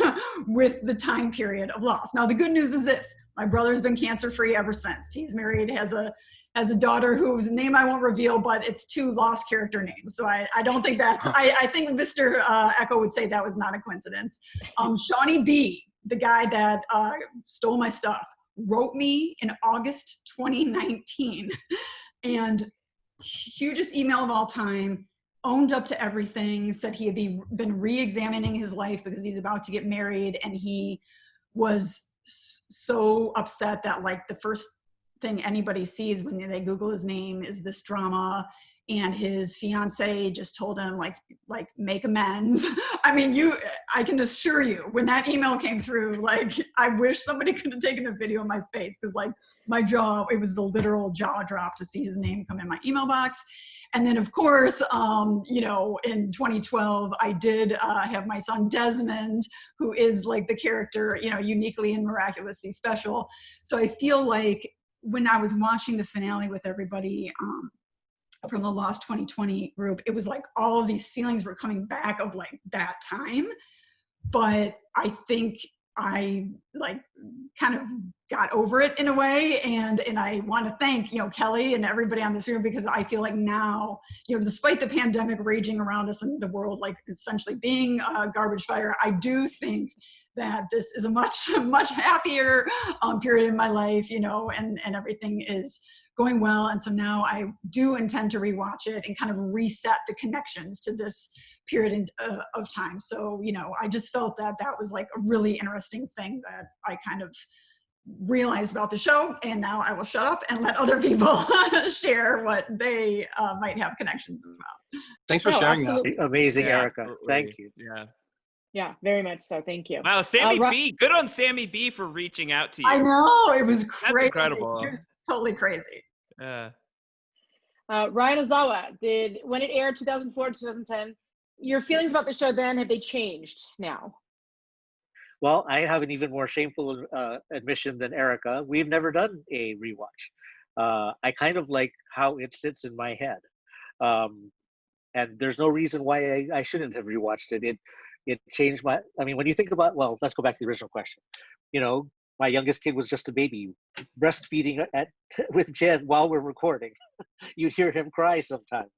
with the time period of Lost. Now, the good news is this: my brother's been cancer-free ever since. He's married, has a daughter whose name I won't reveal, but it's 2 Lost character names. So I don't think that's, I think Mr. Echo would say that was not a coincidence. Shawnee B, the guy that stole my stuff, wrote me in August 2019 and hugest email of all time, owned up to everything, said he had been re-examining his life because he's about to get married, and he was so upset that like the first thing anybody sees when they Google his name is this drama, and his fiance just told him like make amends. I mean, I can assure you when that email came through, like I wish somebody could have taken a video of my face, because like my jaw, it was the literal jaw drop to see his name come in my email box. And then, of course, in 2012, I did have my son Desmond, who is like the character, uniquely and miraculously special. So I feel like when I was watching the finale with everybody from the Lost 2020 group, it was like all of these feelings were coming back of like that time. But I think I like kind of got over it in a way, and I want to thank Kelly and everybody on this room, because I feel like now, despite the pandemic raging around us and the world like essentially being a garbage fire, I do think that this is a much happier period in my life, and everything is going well. And so now I do intend to rewatch it and kind of reset the connections to this period of time. So, I just felt that was like a really interesting thing that I kind of realized about the show. And now I will shut up and let other people share what they might have connections about. Thanks for sharing absolutely. that. Amazing, Yeah, Erica. absolutely. Thank you. Yeah, very much so. Thank you. Wow, Sammy B. Good on Sammy B for reaching out to you. I know, it was crazy. That's incredible. It was totally crazy. Ryan Ozawa, when it aired 2004 to 2010, your feelings about the show then, have they changed now? Well, I have an even more shameful admission than Erica. We've never done a rewatch. I kind of like how it sits in my head. And there's no reason why I shouldn't have rewatched it. It changed when you think about, well, let's go back to the original question. my youngest kid was just a baby, breastfeeding with Jen while we're recording. You'd hear him cry sometimes.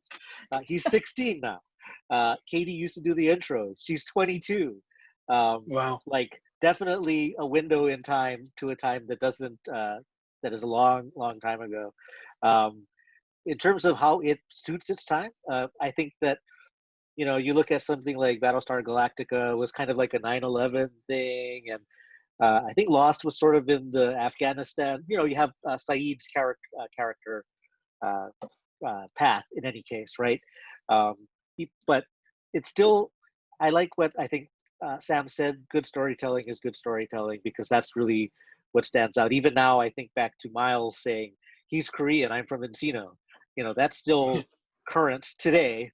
He's 16 now. Katie used to do the intros. She's 22. Wow. Like definitely a window in time to a time that doesn't that is a long, long time ago. In terms of how it suits its time, I think that you look at something like Battlestar Galactica was kind of like a 9/11 thing, and I think Lost was sort of in the Afghanistan. You have Saeed's character path in any case, right? But it's still, I like what I think Sam said. Good storytelling is good storytelling because that's really what stands out. Even now, I think back to Miles saying he's Korean, I'm from Encino. That's still current today,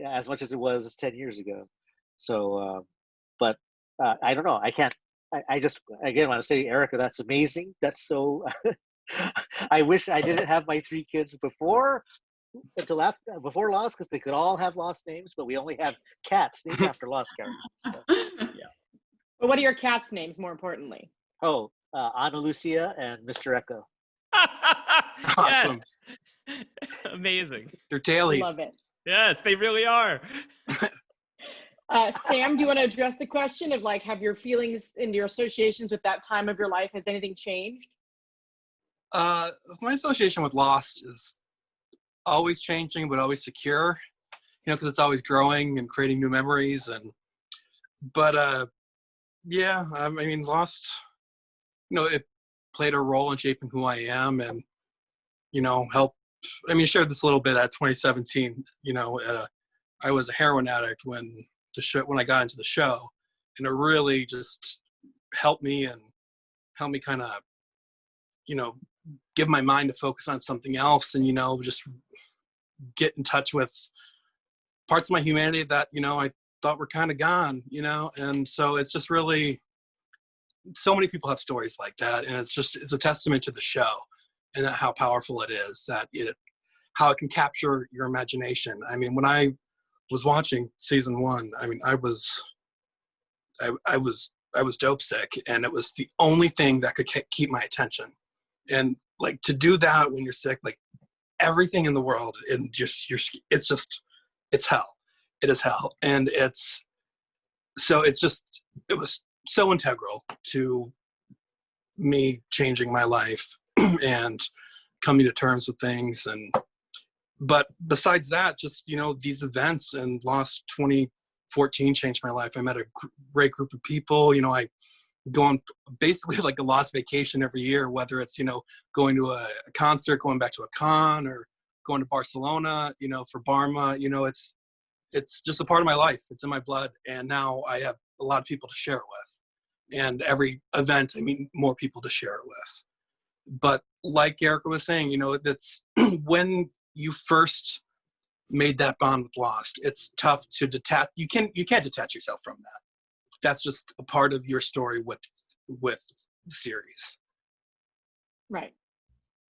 as much as it was 10 years ago. So, but I don't know. I can't. I just again want to say, Erica, that's amazing. That's so. I wish I didn't have my 3 kids before Lost, because they could all have Lost names, but we only have cats named after Lost characters. So. But what are your cats' names, more importantly? Oh, Ana Lucia and Mr. Echo. Awesome. Yes. Amazing. They're dailies. Love it. Yes, they really are. Sam, do you want to address the question of like, have your feelings and your associations with that time of your life, has anything changed? My association with Lost is always changing, but always secure, because it's always growing and creating new memories. But I mean, Lost, it played a role in shaping who I am and, helped. I mean, I shared this a little bit at 2017, I was a heroin addict when I got into the show, and it really just helped me kind of, give my mind to focus on something else and, just get in touch with parts of my humanity that, I thought were kind of gone, and so it's just really, so many people have stories like that, and it's a testament to the show and how powerful it is, how it can capture your imagination. I mean, when I was watching season 1, I mean, I was dope sick, and it was the only thing that could keep my attention. And like, to do that when you're sick, like everything in the world, and just it's hell. It is hell, and it was so integral to me changing my life and coming to terms with things. But besides that, just, these events, and Lost 2014 changed my life. I met a great group of people. I go on basically like a Lost vacation every year, whether it's, going to a concert, going back to a con, or going to Barcelona, for Barma. It's just a part of my life. It's in my blood. And now I have a lot of people to share it with. And every event, I meet more people to share it with. But like Erica was saying, that's when you first made that bond with Lost, it's tough to detach. You can't detach yourself from that. That's just a part of your story with the series. Right.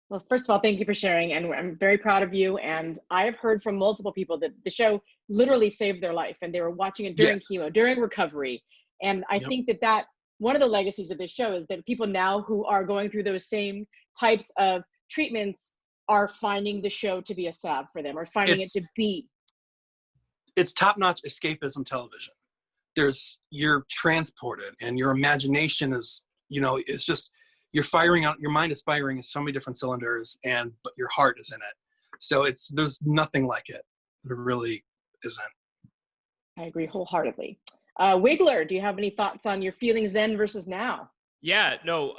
Well, first of all, thank you for sharing, and I'm very proud of you. And I have heard from multiple people that the show literally saved their life, and they were watching it during chemo, during recovery. And I think that one of the legacies of this show is that people now who are going through those same types of treatments are finding the show to be a salve for them, or finding it to be. It's top-notch escapism television. You're transported, and your imagination is, it's just, you're firing out, your mind is firing in so many different cylinders, but your heart is in it. So there's nothing like it. There really isn't. I agree wholeheartedly. Wiggler, do you have any thoughts on your feelings then versus now? Yeah, no,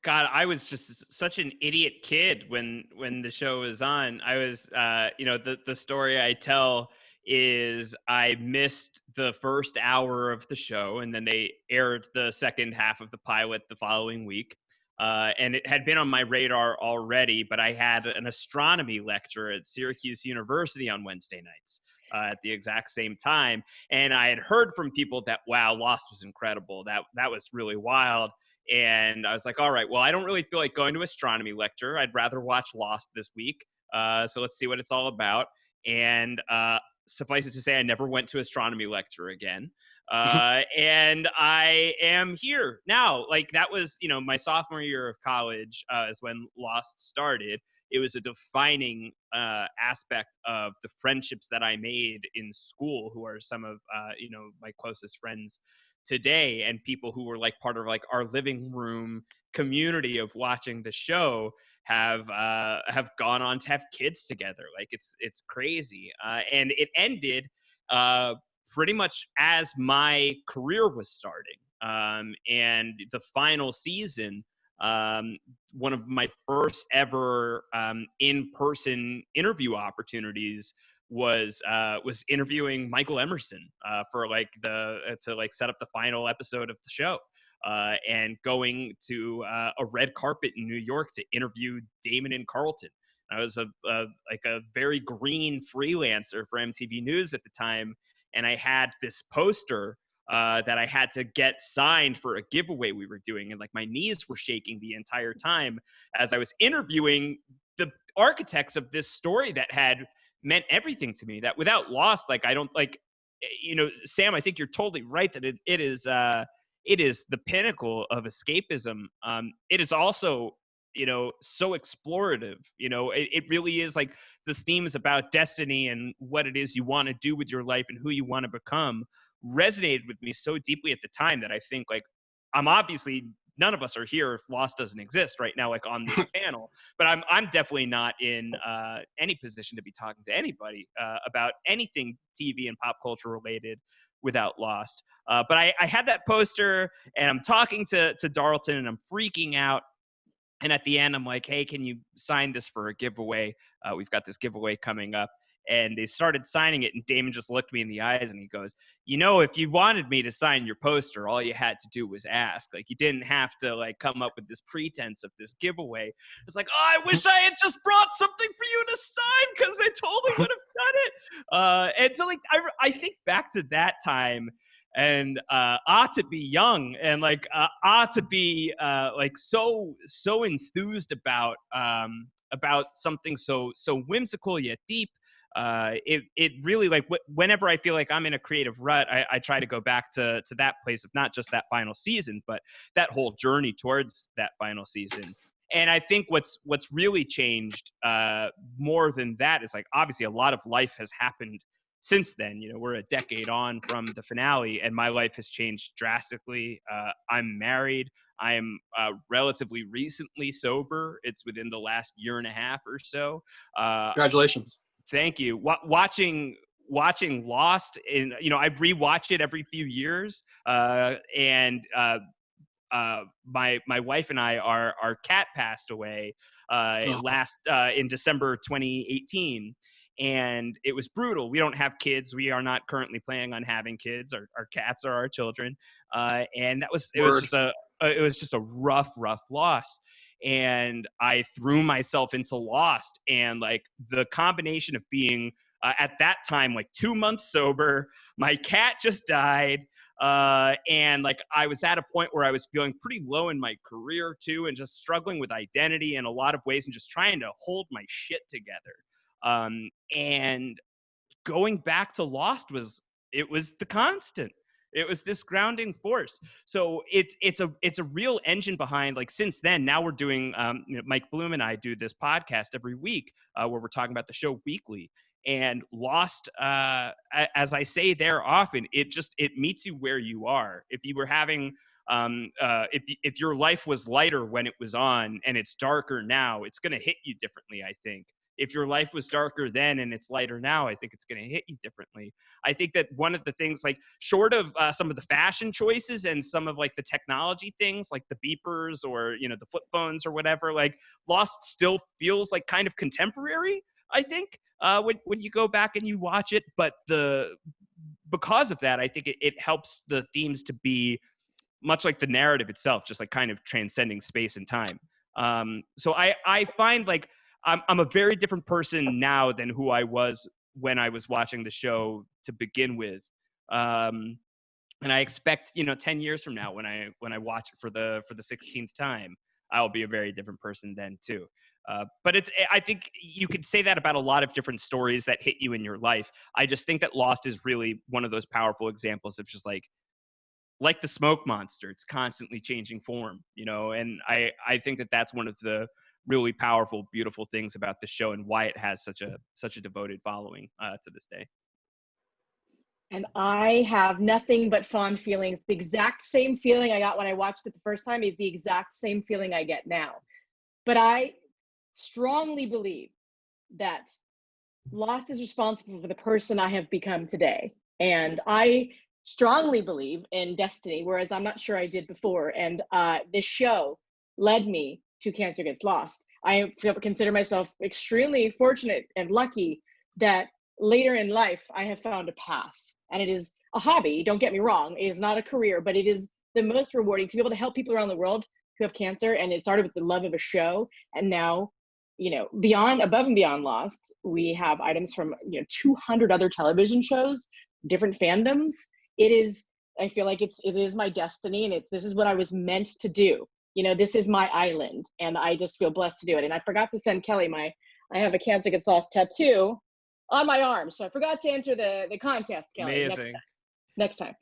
God, I was just such an idiot kid when the show was on. I was, the story I tell is I missed the first hour of the show, and then they aired the second half of the pilot the following week. And it had been on my radar already, but I had an astronomy lecture at Syracuse University on Wednesday nights at the exact same time. And I had heard from people that, wow, Lost was incredible. That was really wild. And I was like, all right, well, I don't really feel like going to astronomy lecture. I'd rather watch Lost this week. So let's see what it's all about. And suffice it to say, I never went to astronomy lecture again. And I am here now. Like that was, my sophomore year of college is when Lost started. It was a defining aspect of the friendships that I made in school, who are some of, my closest friends today, and people who were like part of like our living room community of watching the show have gone on to have kids together. Like it's crazy, and it ended pretty much as my career was starting. And the final season, one of my first ever in-person interview opportunities was interviewing Michael Emerson for like to like set up the final episode of the show. And going to a red carpet in New York to interview Damon and Carlton. I was a very green freelancer for MTV News at the time, and I had this poster that I had to get signed for a giveaway we were doing, and like my knees were shaking the entire time as I was interviewing the architects of this story that had meant everything to me. That without Lost, like I don't like, Sam, I think you're totally right that it is the pinnacle of escapism. It is also, so explorative. It really is like the themes about destiny and what it is you want to do with your life and who you want to become resonated with me so deeply at the time that I think like I'm obviously none of us are here if Lost doesn't exist right now, like on this panel. But I'm definitely not in any position to be talking to anybody about anything TV and pop culture related without Lost. But I had that poster, and I'm talking to Darlton, and I'm freaking out. And at the end, I'm like, hey, can you sign this for a giveaway? We've got this giveaway coming up. And they started signing it, and Damon just looked me in the eyes and he goes, if you wanted me to sign your poster, all you had to do was ask. Like, you didn't have to like come up with this pretense of this giveaway. It's like, oh, I wish I had just brought something for you to sign, because I totally would have done it. And so like I think back to that time, and to be young, and like to be like so enthused about something so whimsical yet deep. It really, like, whenever I feel like I'm in a creative rut, I try to go back to that place of not just that final season, but that whole journey towards that final season. And I think what's really changed more than that is, like, obviously a lot of life has happened since then. We're a decade on from the finale, and my life has changed drastically. I'm married. I am relatively recently sober. It's within the last year and a half or so. Congratulations. Thank you. Watching Lost, I rewatch it every few years. And my wife and I, our cat passed away in December 2018. And it was brutal. We don't have kids. We are not currently planning on having kids. Our cats are our children. And it was just a rough loss. And I threw myself into Lost, and like the combination of being at that time like 2 months sober, my cat just died, and like I was at a point where I was feeling pretty low in my career too, and just struggling with identity in a lot of ways, and just trying to hold my shit together. And going back to Lost was the constant. It was this grounding force. So it's a real engine behind, like, since then. Now we're doing Mike Bloom and I do this podcast every week where we're talking about the show weekly. And Lost, as I say there often, it meets you where you are. If you were having if your life was lighter when it was on and it's darker now, it's going to hit you differently, I think. If your life was darker then and it's lighter now, I think it's going to hit you differently. I think that one of the things, like, short of some of the fashion choices and some of like the technology things, like the beepers or the flip phones or whatever, like Lost still feels like kind of contemporary, I think, when you go back and you watch it. But because of that, I think it helps the themes to be much like the narrative itself, just like kind of transcending space and time. So I find like I'm a very different person now than who I was when I was watching the show to begin with. And I expect, 10 years from now, when I watch it for the 16th time, I'll be a very different person then too. But I think you could say that about a lot of different stories that hit you in your life. I just think that Lost is really one of those powerful examples of just like like the smoke monster, it's constantly changing form, and I think that that's one of the really powerful, beautiful things about the show and why it has such a devoted following to this day. And I have nothing but fond feelings. The exact same feeling I got when I watched it the first time is the exact same feeling I get now. But I strongly believe that Lost is responsible for the person I have become today. And I strongly believe in destiny, whereas I'm not sure I did before. And this show led me to Cancer Gets Lost. I consider myself extremely fortunate and lucky that later in life I have found a path. And it is a hobby, don't get me wrong. It is not a career, but it is the most rewarding to be able to help people around the world who have cancer. And it started with the love of a show. And now, above and beyond Lost, we have items from 200 other television shows, different fandoms. I feel like it is my destiny, and this is what I was meant to do. This is my island, and I just feel blessed to do it. And I forgot to send Kelly I have a Cancer Gets Lost tattoo on my arm, so I forgot to enter the contest, Kelly. Amazing. Next time.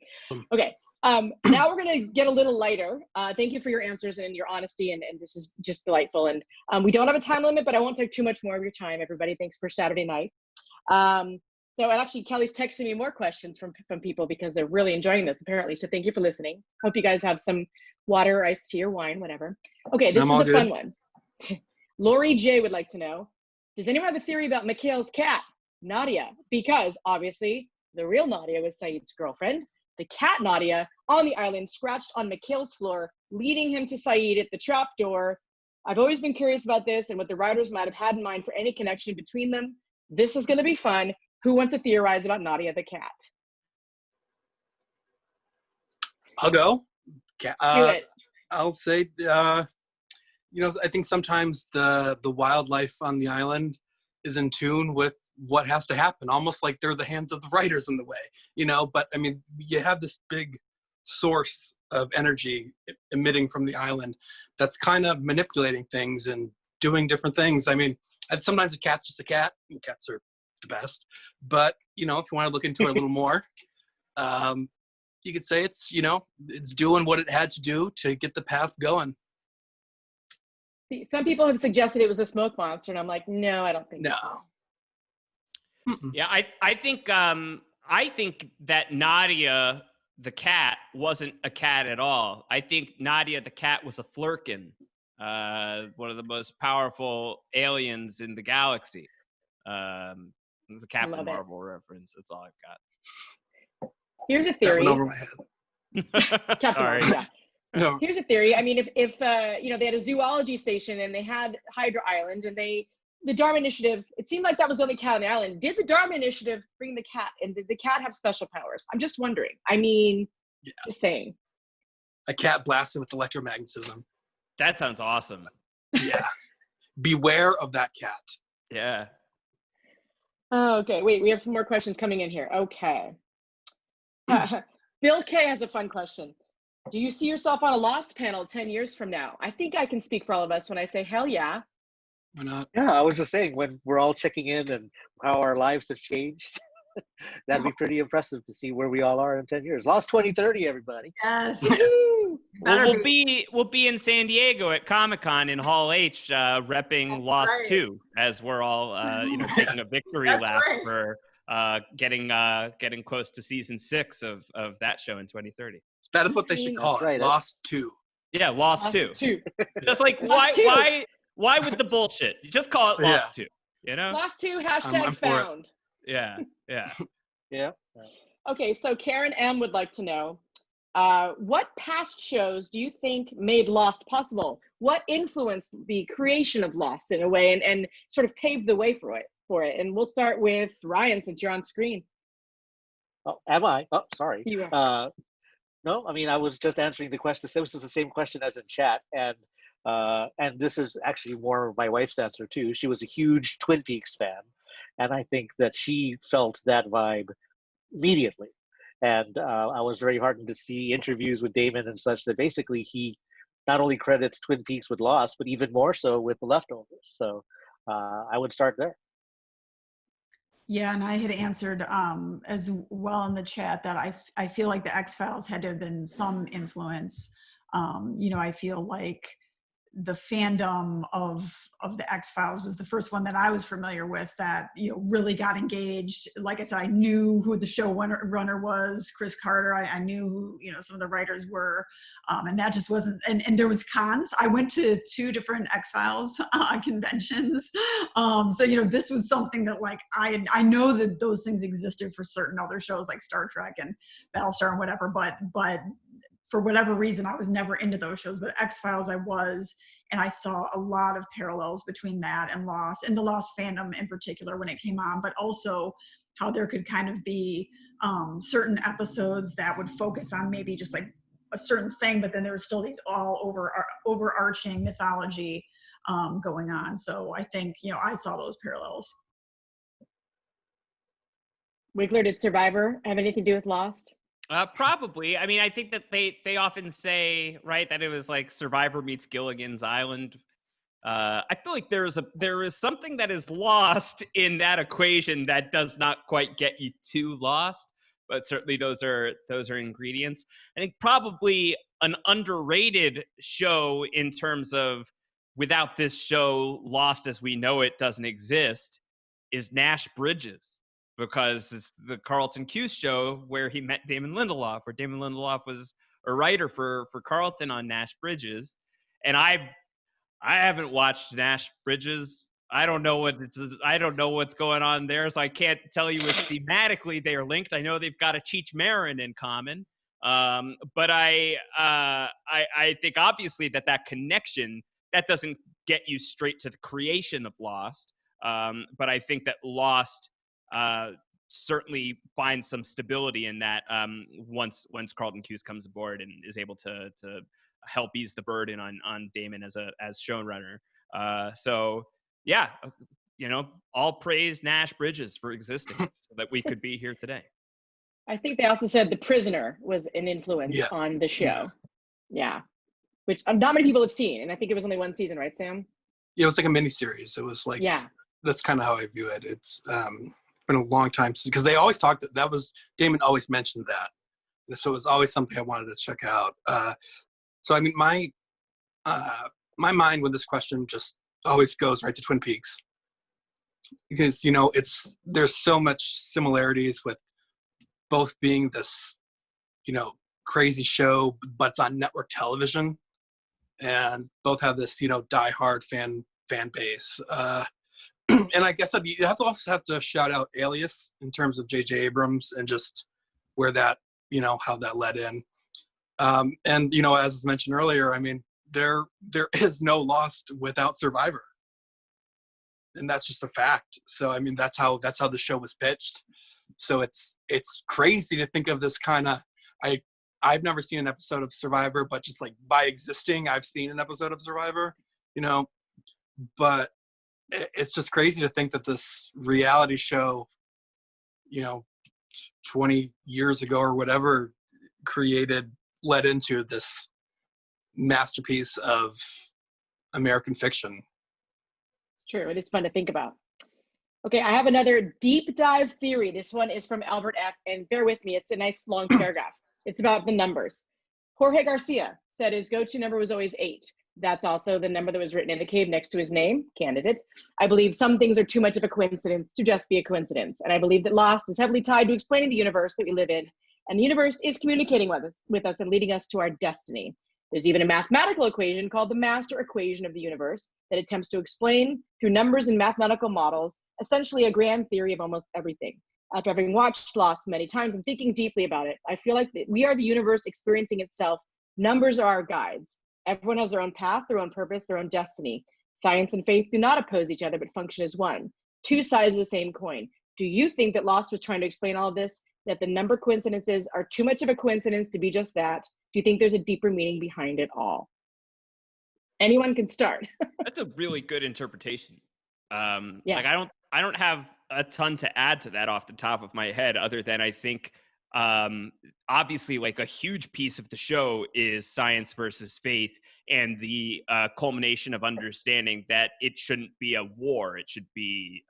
Okay. Now we're going to get a little lighter. Thank you for your answers and your honesty, and this is just delightful. And we don't have a time limit, but I won't take too much more of your time, everybody. Thanks for Saturday night. And actually, Kelly's texting me more questions from people because they're really enjoying this, apparently. So thank you for listening. Hope you guys have some water or iced tea or wine, whatever. Okay, this is a fun one. Lori J would like to know, does anyone have a theory about Mikhail's cat, Nadia? Because obviously the real Nadia was Saeed's girlfriend. The cat Nadia on the island scratched on Mikhail's floor, leading him to Saeed at the trap door. I've always been curious about this and what the writers might have had in mind for any connection between them. This is going to be fun. Who wants to theorize about Nadia the cat? I'll go. Do it. I'll say, I think sometimes the wildlife on the island is in tune with what has to happen, almost like they're the hands of the writers in the way, but I mean, you have this big source of energy emitting from the island that's kind of manipulating things and doing different things. I mean, sometimes a cat's just a cat, and cats are the best, but if you want to look into it a little more, you could say it's doing what it had to do to get the path going. See, some people have suggested it was a smoke monster, and I'm like, no, I don't think so. Yeah, I think that Nadia the cat wasn't a cat at all. I think Nadia the cat was a Flurkin, one of the most powerful aliens in the galaxy. It's a Captain Marvel reference. That's all I've got. Here's a theory. That went over my head. Captain Marvel, yeah. No. Here's a theory. I mean, if they had a zoology station and they had Hydra Island and the Dharma Initiative, it seemed like that was the only cat on the island. Did the Dharma Initiative bring the cat, and did the cat have special powers? I'm just wondering. I mean, just saying. A cat blasted with electromagnetism. That sounds awesome. Yeah. Beware of that cat. Yeah. Oh, okay. Wait, we have some more questions coming in here. Okay. Bill K has a fun question. Do you see yourself on a Lost panel 10 years from now? I think I can speak for all of us when I say, hell yeah. Why not? Yeah, I was just saying, when we're all checking in and how our lives have changed, that'd be pretty impressive to see where we all are in 10 years. Lost 2030, everybody. Yes. Well, we'll be in San Diego at Comic-Con in Hall H, repping Lost 2, as we're all taking a victory lap for getting close to season 6 of that show in 2030. That is what they should call it. Lost 2. Yeah, Lost 2. Just like why with the bullshit? You just call it Lost 2. Lost 2 I'm found. Yeah. Yeah. Okay, so Karen M would like to know, what past shows do you think made Lost possible? What influenced the creation of Lost in a way and sort of paved the way for it? And we'll start with Ryan, since you're on screen. Oh, am I? Oh, sorry. You are. No, I mean, I was just answering the question. This is the same question as in chat. And this is actually more of my wife's answer too. She was a huge Twin Peaks fan. And I think that she felt that vibe immediately. And I was very heartened to see interviews with Damon and such that basically he not only credits Twin Peaks with Lost, but even more so with The Leftovers. So I would start there. Yeah, and I had answered as well in the chat that I feel like the X-Files had to have been some influence. I feel like the fandom of the X-Files was the first one that I was familiar with that, really got engaged. Like I said, I knew who the showrunner was, Chris Carter. I knew who, some of the writers were. And that just wasn't, and there was cons. I went to 2 different X-Files conventions. So, this was something that like, I know that those things existed for certain other shows like Star Trek and Battlestar and whatever, but for whatever reason, I was never into those shows, but X-Files I was, and I saw a lot of parallels between that and Lost, and the Lost fandom in particular when it came on, but also how there could kind of be certain episodes that would focus on maybe just like a certain thing, but then there was still these all overarching mythology going on. So I think, I saw those parallels. Wiggler, did Survivor have anything to do with Lost? Probably. I mean, I think that they often say, right, that it was like Survivor meets Gilligan's Island. I feel like there is something that is lost in that equation that does not quite get you to Lost, but certainly those are ingredients. I think probably an underrated show in terms of without this show, Lost as we know it doesn't exist, is Nash Bridges. Because it's the Carlton Cuse show where he met Damon Lindelof, where Damon Lindelof was a writer for Carlton on Nash Bridges. And I haven't watched Nash Bridges. I don't know what's going on there, so I can't tell you if thematically they are linked. I know they've got a Cheech Marin in common. But I think obviously that connection, that doesn't get you straight to the creation of Lost. But I think that Lost certainly finds some stability in that once Carlton Cuse comes aboard and is able to help ease the burden on Damon as showrunner. So yeah, all praise Nash Bridges for existing so that we could be here today. I think they also said The Prisoner was an influence on the show. Yeah. Which not many people have seen, and I think it was only 1 season, right, Sam? Yeah, it was like a miniseries. It was like, that's kind of how I view it. It's been a long time because they always talked. Damon always mentioned that, so it was always something I wanted to check out. So I mean, my mind with this question just always goes right to Twin Peaks because there's so much similarities with both being this crazy show, but it's on network television, and both have this diehard fan base. And I guess you also have to shout out Alias in terms of J.J. Abrams and just where that, how that led in. And, as mentioned earlier, I mean, there is no Lost without Survivor. And that's just a fact. So, I mean, that's how the show was pitched. So it's crazy to think of this kind of, I've never seen an episode of Survivor, but just like by existing, I've seen an episode of Survivor, but it's just crazy to think that this reality show, 20 years ago or whatever, led into this masterpiece of American fiction. True, it is fun to think about. Okay, I have another deep dive theory. This one is from Albert F. And bear with me, it's a nice long paragraph. It's about the numbers. Jorge Garcia said his go-to number was always 8. That's also the number that was written in the cave next to his name, candidate. I believe some things are too much of a coincidence to just be a coincidence. And I believe that Lost is heavily tied to explaining the universe that we live in. And the universe is communicating with us and leading us to our destiny. There's even a mathematical equation called the master equation of the universe that attempts to explain through numbers and mathematical models, essentially a grand theory of almost everything. After having watched Lost many times and thinking deeply about it, I feel like we are the universe experiencing itself. Numbers are our guides. Everyone has their own path, their own purpose, their own destiny. Science and faith do not oppose each other, but function as one. 2 sides of the same coin. Do you think that Lost was trying to explain all of this, that the number coincidences are too much of a coincidence to be just that? Do you think there's a deeper meaning behind it all? Anyone can start. That's a really good interpretation. Yeah. Like I don't have a ton to add to that off the top of my head, other than I think obviously like a huge piece of the show is science versus faith and the culmination of understanding that it shouldn't be a war, it should be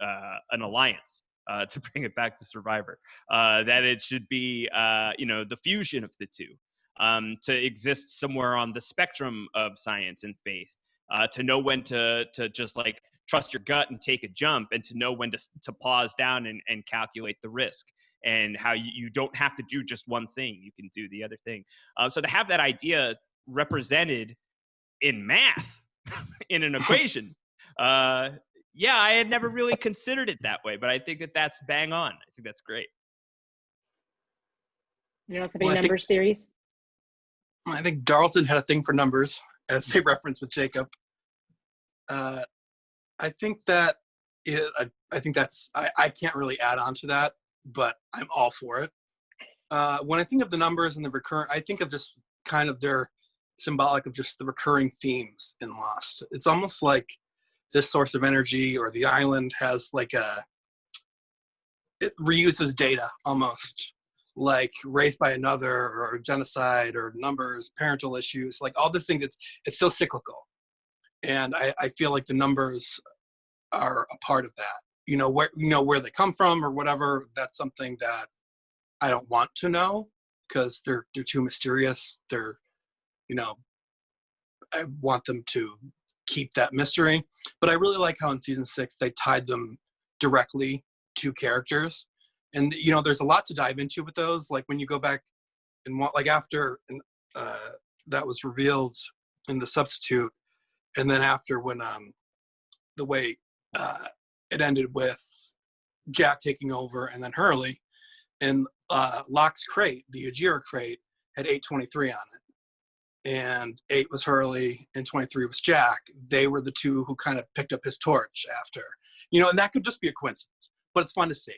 an alliance. to bring it back to Survivor, that it should be, the fusion of the two, to exist somewhere on the spectrum of science and faith, to know when to just like trust your gut and take a jump, and to know when to pause down and calculate the risk, and how you don't have to do just one thing, you can do the other thing. So to have that idea represented in math, in an equation, yeah, I had never really considered it that way, but I think that's bang on. I think that's great. You don't have any numbers theories? I think Darlton had a thing for numbers, as they referenced with Jacob. I think that I can't really add on to that, but I'm all for it. When I think of the numbers and the recurrent, I think of just kind of they're symbolic of just the recurring themes in Lost. It's almost like this source of energy or the island has like it reuses data almost, like raised by another or genocide or numbers, parental issues, like all these things. It's so cyclical. And I feel like the numbers are a part of that. Where they come from or whatever, that's something that I don't want to know because they're too mysterious. I want them to keep that mystery. But I really like how in season 6 they tied them directly to characters. And there's a lot to dive into with those. Like when you go back and after that was revealed in The Substitute, and then after when the way it ended with Jack taking over and then Hurley, and Locke's crate, the Ujira crate, had 823 on it, and 8 was Hurley and 23 was Jack. They were the two who kind of picked up his torch after, and that could just be a coincidence, but it's fun to see,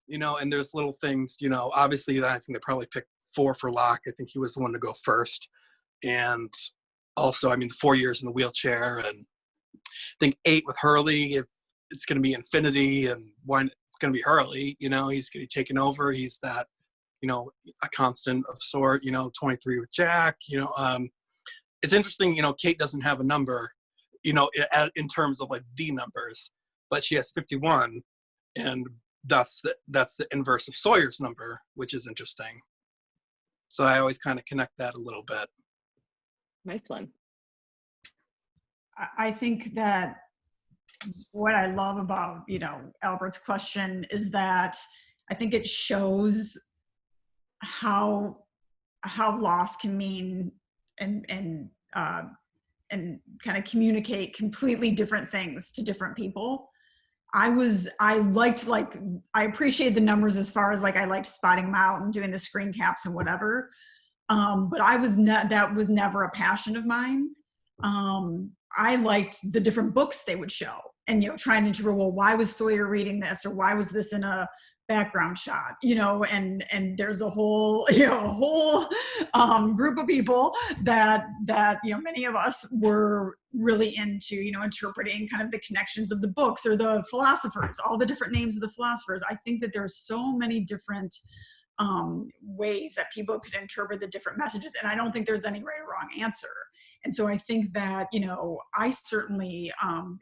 and there's little things, obviously I think they probably picked 4 for Locke. I think he was the one to go first. And also, the 4 years in the wheelchair, and I think 8 with Hurley, if it's going to be infinity, and when it's going to be Hurley, he's going to be taking over. He's that, a constant of sort, 23 with Jack, it's interesting, Kate doesn't have a number, in terms of like the numbers, but she has 51, and that's the inverse of Sawyer's number, which is interesting. So I always kind of connect that a little bit. Nice one. I think that what I love about, Albert's question is that I think it shows how loss can mean and kind of communicate completely different things to different people. I appreciate the numbers as far as I liked spotting them out and doing the screen caps and whatever. But that was never a passion of mine. I liked the different books they would show, and trying to interpret, well, why was Sawyer reading this, or why was this in a background shot, and there's a whole group of people that many of us were really into, interpreting kind of the connections of the books or the philosophers, all the different names of the philosophers. I think that there's so many different ways that people could interpret the different messages, and I don't think there's any right or wrong answer. And so I think that, I certainly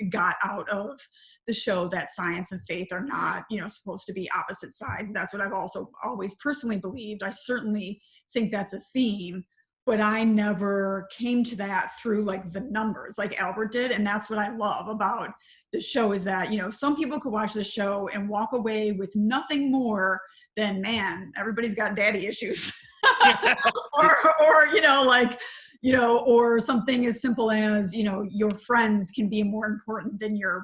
got out of the show that science and faith are not, supposed to be opposite sides. That's what I've also always personally believed. I certainly think that's a theme, but I never came to that through the numbers like Albert did. And that's what I love about the show is that, some people could watch the show and walk away with nothing more than, man, everybody's got daddy issues. or something as simple as, your friends can be more important than your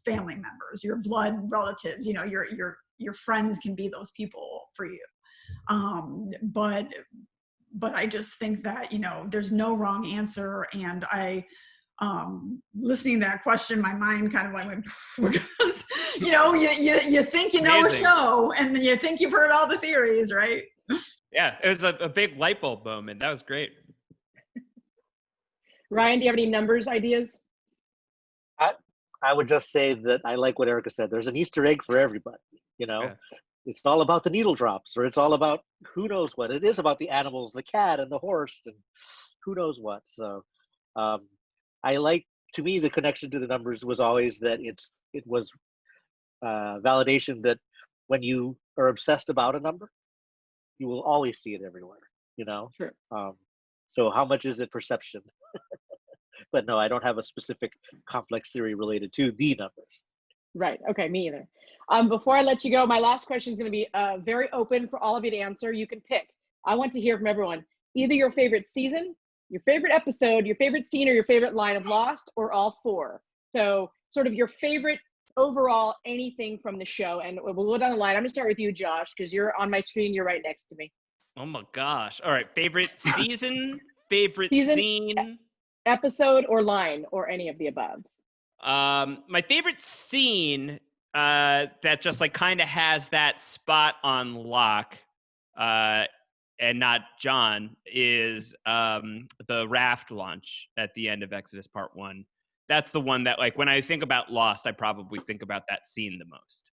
family members, your blood relatives, your friends can be those people for you. But I just think that, there's no wrong answer. And listening to that question, my mind kind of went, because, you think you know Amazing. A show, and then you think you've heard all the theories, right? Yeah, it was a big light bulb moment. That was great. Ryan, do you have any numbers ideas? I would just say that I like what Erica said. There's an Easter egg for everybody, Yeah. It's all about the needle drops, or it's all about who knows what. It is about the animals, the cat and the horse, and who knows what. So to me, the connection to the numbers was always that it was validation that when you are obsessed about a number, you will always see it everywhere, you know? Sure. So how much is it perception? But no, I don't have a specific complex theory related to the numbers. Right. Okay. Me either. Before I let you go, my last question is going to be very open for all of you to answer. You can pick. I want to hear from everyone. Either your favorite season, your favorite episode, your favorite scene, or your favorite line of Lost, or all four. So sort of your favorite overall anything from the show. And we'll go down the line. I'm going to start with you, Josh, because you're on my screen. You're right next to me. Oh my gosh. All right. Favorite season, favorite Season, scene. Episode, or line, or any of the above. My favorite scene that just like kind of has that spot on Locke and not John is the raft launch at the end of Exodus Part 1. That's the one that, like, when I think about Lost, I probably think about that scene the most.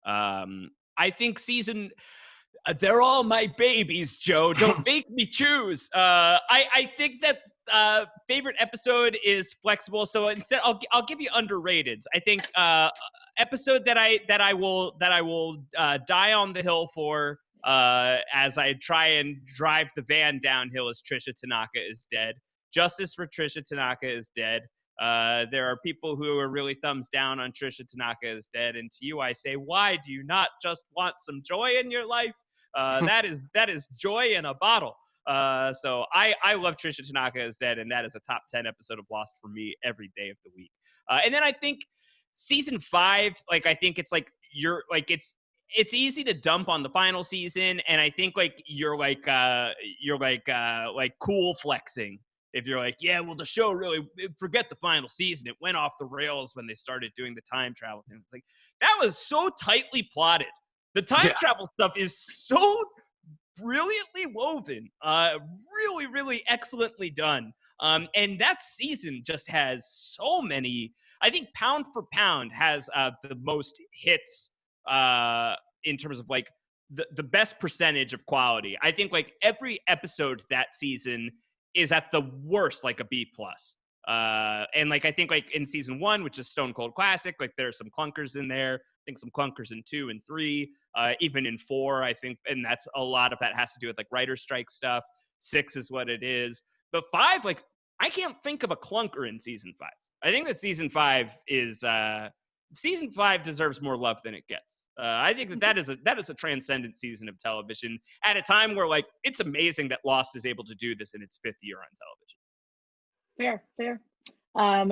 I think season... they're all my babies, Joe. Don't make me choose. I think that favorite episode is flexible. So instead, I'll give you underrated. I think episode that I will die on the hill for as I try and drive the van downhill is Trisha Tanaka is dead. Justice for Trisha Tanaka is dead. There are people who are really thumbs down on Trisha Tanaka is dead, and to you I say, why do you not just want some joy in your life? That is joy in a bottle. So I love Trisha Tanaka is dead, and that is a top 10 episode of Lost for me every day of the week. And then I think season 5, like I think it's like it's easy to dump on the final season, and I think like you're cool flexing. If you're like, yeah, well, the show really, forget the final season. It went off the rails when they started doing the time travel thing. It's like, that was so tightly plotted. The time travel stuff is so brilliantly woven, really, really excellently done. And that season just has so many, I think pound for pound has the most hits in terms of like the best percentage of quality. I think like every episode that season is at the worst like a B+. And like I think like in season 1, which is Stone Cold Classic, like there are some clunkers in there. I think some clunkers in 2 and 3, even in 4, I think, and that's a lot of that has to do with like writer strike stuff. 6 is what it is, but 5, like I can't think of a clunker in season 5. I think that season 5 deserves more love than it gets. I think that is a transcendent season of television at a time where like it's amazing that Lost is able to do this in its 5th year on television. Fair.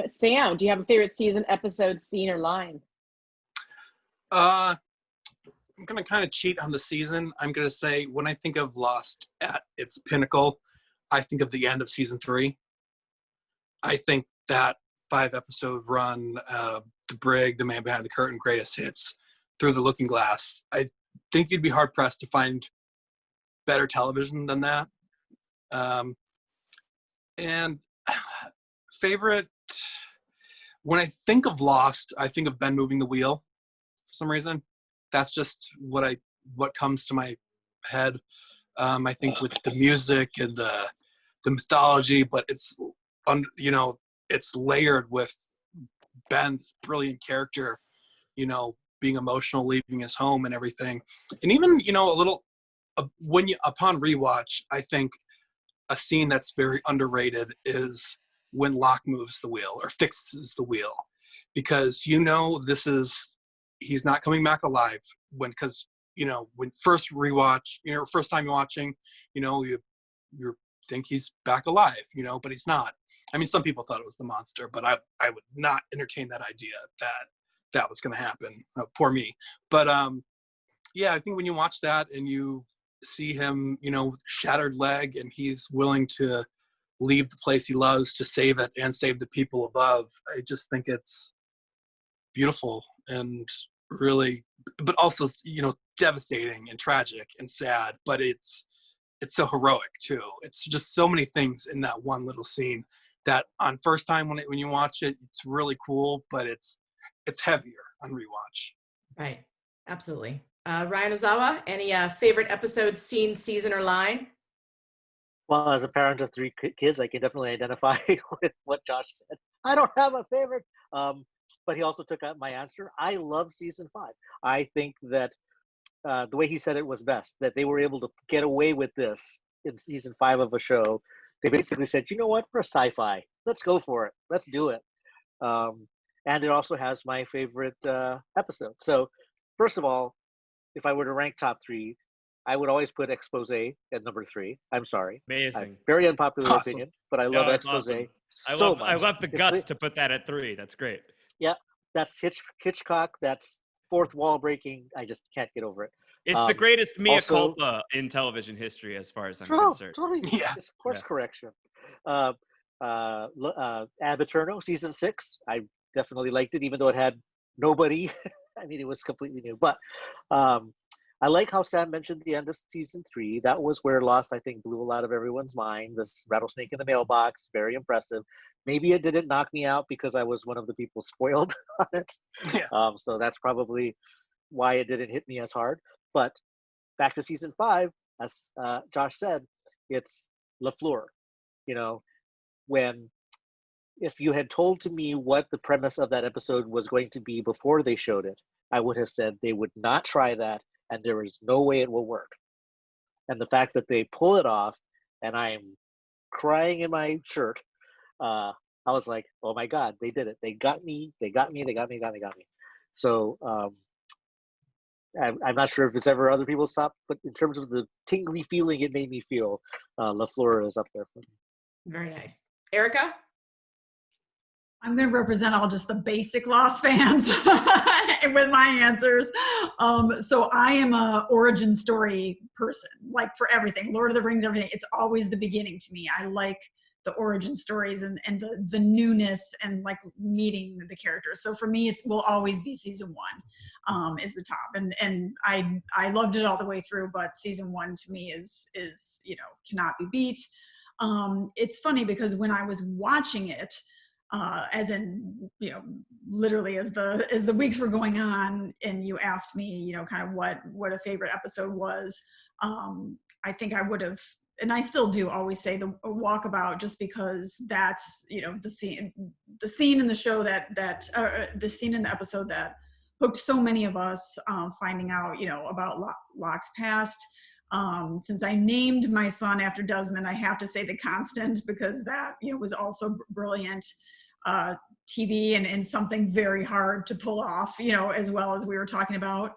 Sam, do you have a favorite season, episode, scene, or line? I'm gonna kind of cheat on the season. I'm gonna say when I think of Lost at its pinnacle, I think of the end of season 3. I think that 5-episode run, The Brig, The Man Behind the Curtain, Greatest Hits, Through the Looking Glass. I think you'd be hard pressed to find better television than that. And favorite, when I think of Lost, I think of Ben moving the wheel for some reason. That's just what comes to my head. I think with the music and the mythology, but it's it's layered with Ben's brilliant character, being emotional, leaving his home and everything. And even, upon rewatch, I think a scene that's very underrated is when Locke moves the wheel or fixes the wheel, because he's not coming back alive when first rewatch, first time you're watching, you think he's back alive, but he's not. I mean, some people thought it was the monster, but I would not entertain that idea that was going to happen. Poor me. But I think when you watch that and you see him, shattered leg, and he's willing to leave the place he loves to save it and save the people above, I just think it's beautiful and really, but also, devastating and tragic and sad, but it's so heroic too. It's just so many things in that one little scene that on first time when you watch it, it's really cool, but it's heavier on rewatch. Right. Absolutely. Ryan Ozawa, any favorite episode, scene, season, or line? Well, as a parent of 3 kids, I can definitely identify with what Josh said. I don't have a favorite, but he also took out my answer. I love season 5. I think that the way he said it was best, that they were able to get away with this in season 5 of a show. They basically said, you know what, for sci-fi, let's go for it. Let's do it. And it also has my favorite episode. So first of all, if I were to rank top 3, I would always put Expose at number 3. I'm sorry. Amazing. Very unpopular Awesome. opinion, but I love it's Expose awesome. so much. I love the It's guts to put that at 3. That's great. Yeah, that's Hitchcock. That's fourth wall breaking. I just can't get over it. It's the greatest mea also- culpa in television history, as far as I'm Oh, concerned. totally. Yeah. It's course Yeah. correction. Ab Eterno, season 6. I definitely liked it, even though it had nobody. I mean, it was completely new. But I like how Sam mentioned the end of season 3. That was where Lost, I think, blew a lot of everyone's mind. This rattlesnake in the mailbox, very impressive. Maybe it didn't knock me out because I was one of the people spoiled on it. Yeah. So that's probably why it didn't hit me as hard. But back to season 5, as Josh said, it's LaFleur. You know, if you had told to me what the premise of that episode was going to be before they showed it, I would have said they would not try that, and there is no way it will work. And the fact that they pull it off, and I'm crying in my shirt, I was like, oh my God, they did it. They got me. So I'm not sure if it's ever other people's top, but in terms of the tingly feeling it made me feel, LaFleur is up there for me. Very nice. Erica? I'm going to represent all just the basic Lost fans with my answers. So I am a origin story person, like for everything. Lord of the Rings, everything. It's always the beginning to me. I like the origin stories and the newness and like meeting the characters. So for me, it will always be season 1 is the top. And I loved it all the way through, but season 1 to me is cannot be beat. It's funny because when I was watching it, as in, literally as the weeks were going on and you asked me, kind of what a favorite episode was, I think I would have, and I still do always say the Walkabout, just because that's, the scene in the show the scene in the episode that hooked so many of us, finding out, about Locke's past. Since I named my son after Desmond, I have to say The Constant, because that, was also brilliant TV and something very hard to pull off, as well as we were talking about.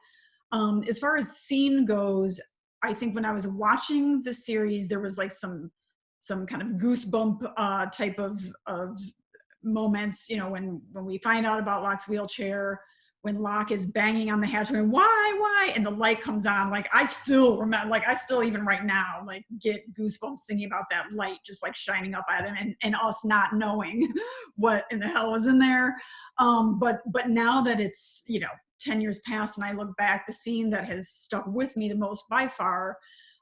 As far as scene goes, I think when I was watching the series, there was like some kind of goosebump type of moments, when we find out about Locke's wheelchair, when Locke is banging on the hatch going, why? And the light comes on. Like, I still remember, like, I still even right now, like, get goosebumps thinking about that light just like shining up at him and us not knowing what in the hell was in there. But now that it's, 10 years past and I look back, the scene that has stuck with me the most by far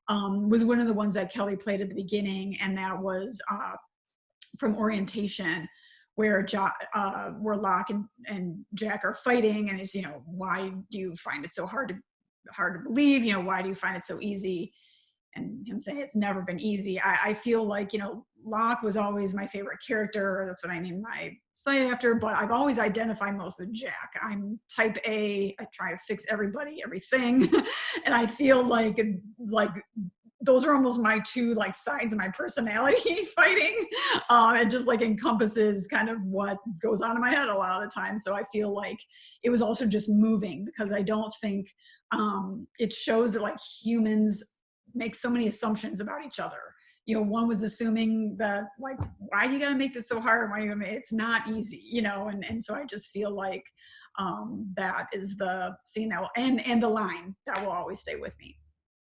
was one of the ones that Kelly played at the beginning. And that was from Orientation, where Locke and Jack are fighting, and it's, why do you find it so hard to believe? Why do you find it so easy? And him saying it's never been easy. I feel like, Locke was always my favorite character. That's what I named my site after, but I've always identified most with Jack. I'm type A. I try to fix everybody, everything. And I feel like those are almost my two like sides of my personality fighting. It just like encompasses kind of what goes on in my head a lot of the time. So I feel like it was also just moving, because I don't think it shows that like humans make so many assumptions about each other. One was assuming that like, why do you got to make this so hard? Why do you make it's not easy, and so I just feel like that is the scene that will, and the line that will always stay with me.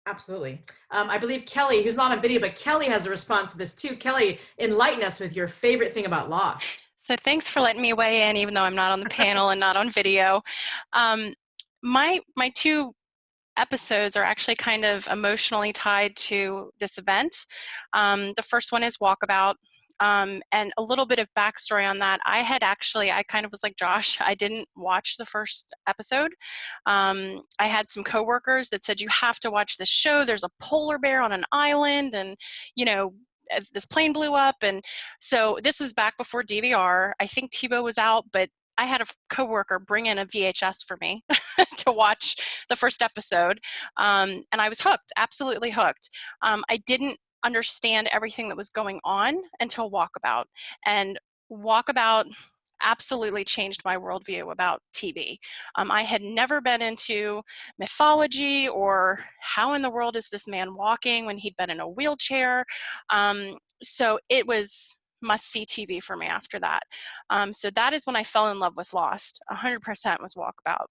Absolutely. I believe Kelly, who's not on video, but Kelly has a response to this too. Kelly, enlighten us with your favorite thing about Lost. So thanks for letting me weigh in, even though I'm not on the panel and not on video. My two episodes are actually kind of emotionally tied to this event. The first one is Walkabout. And a little bit of backstory on that. I kind of was like Josh. I didn't watch the first episode. I had some coworkers that said, you have to watch this show. There's a polar bear on an island, and, this plane blew up. And so this was back before DVR. I think TiVo was out, but I had a coworker bring in a VHS for me to watch the first episode, and I was hooked, absolutely hooked. I didn't understand everything that was going on until Walkabout, and Walkabout absolutely changed my worldview about TV. I had never been into mythology or how in the world is this man walking when he'd been in a wheelchair. So it was must-see TV for me after that. So that is when I fell in love with Lost. 100% was Walkabout.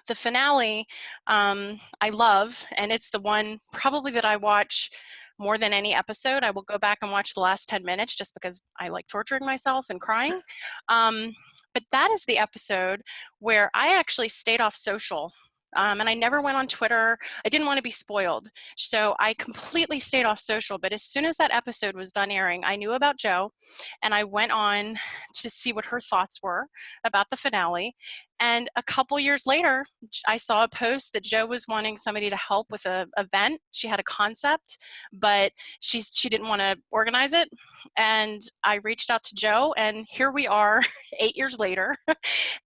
The finale, I love, and it's the one probably that I watch more than any episode. I will go back and watch the last 10 minutes just because I like torturing myself and crying. But that is the episode where I actually stayed off social. And I never went on Twitter. I didn't want to be spoiled. So I completely stayed off social. But as soon as that episode was done airing, I knew about Jo, and I went on to see what her thoughts were about the finale. And a couple years later, I saw a post that Jo was wanting somebody to help with an event. She had a concept, but she didn't want to organize it. And I reached out to Jo, and here we are 8 years later.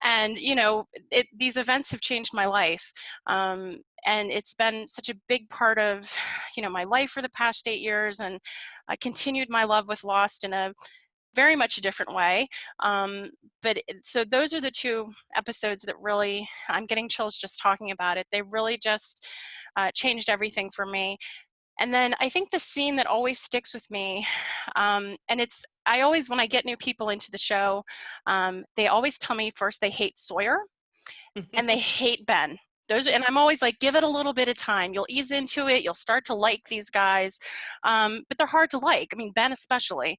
And, you know, these events have changed my life. And it's been such a big part of, you know, my life for the past 8 years. And I continued my love with Lost in a very much a different way. So those are the two episodes that really, I'm getting chills just talking about it. They really just changed everything for me. And then I think the scene that always sticks with me, and I always, when I get new people into the show, they always tell me first they hate Sawyer and they hate Ben. And I'm always like, give it a little bit of time. You'll ease into it. You'll start to like these guys, but they're hard to like. I mean, Ben especially.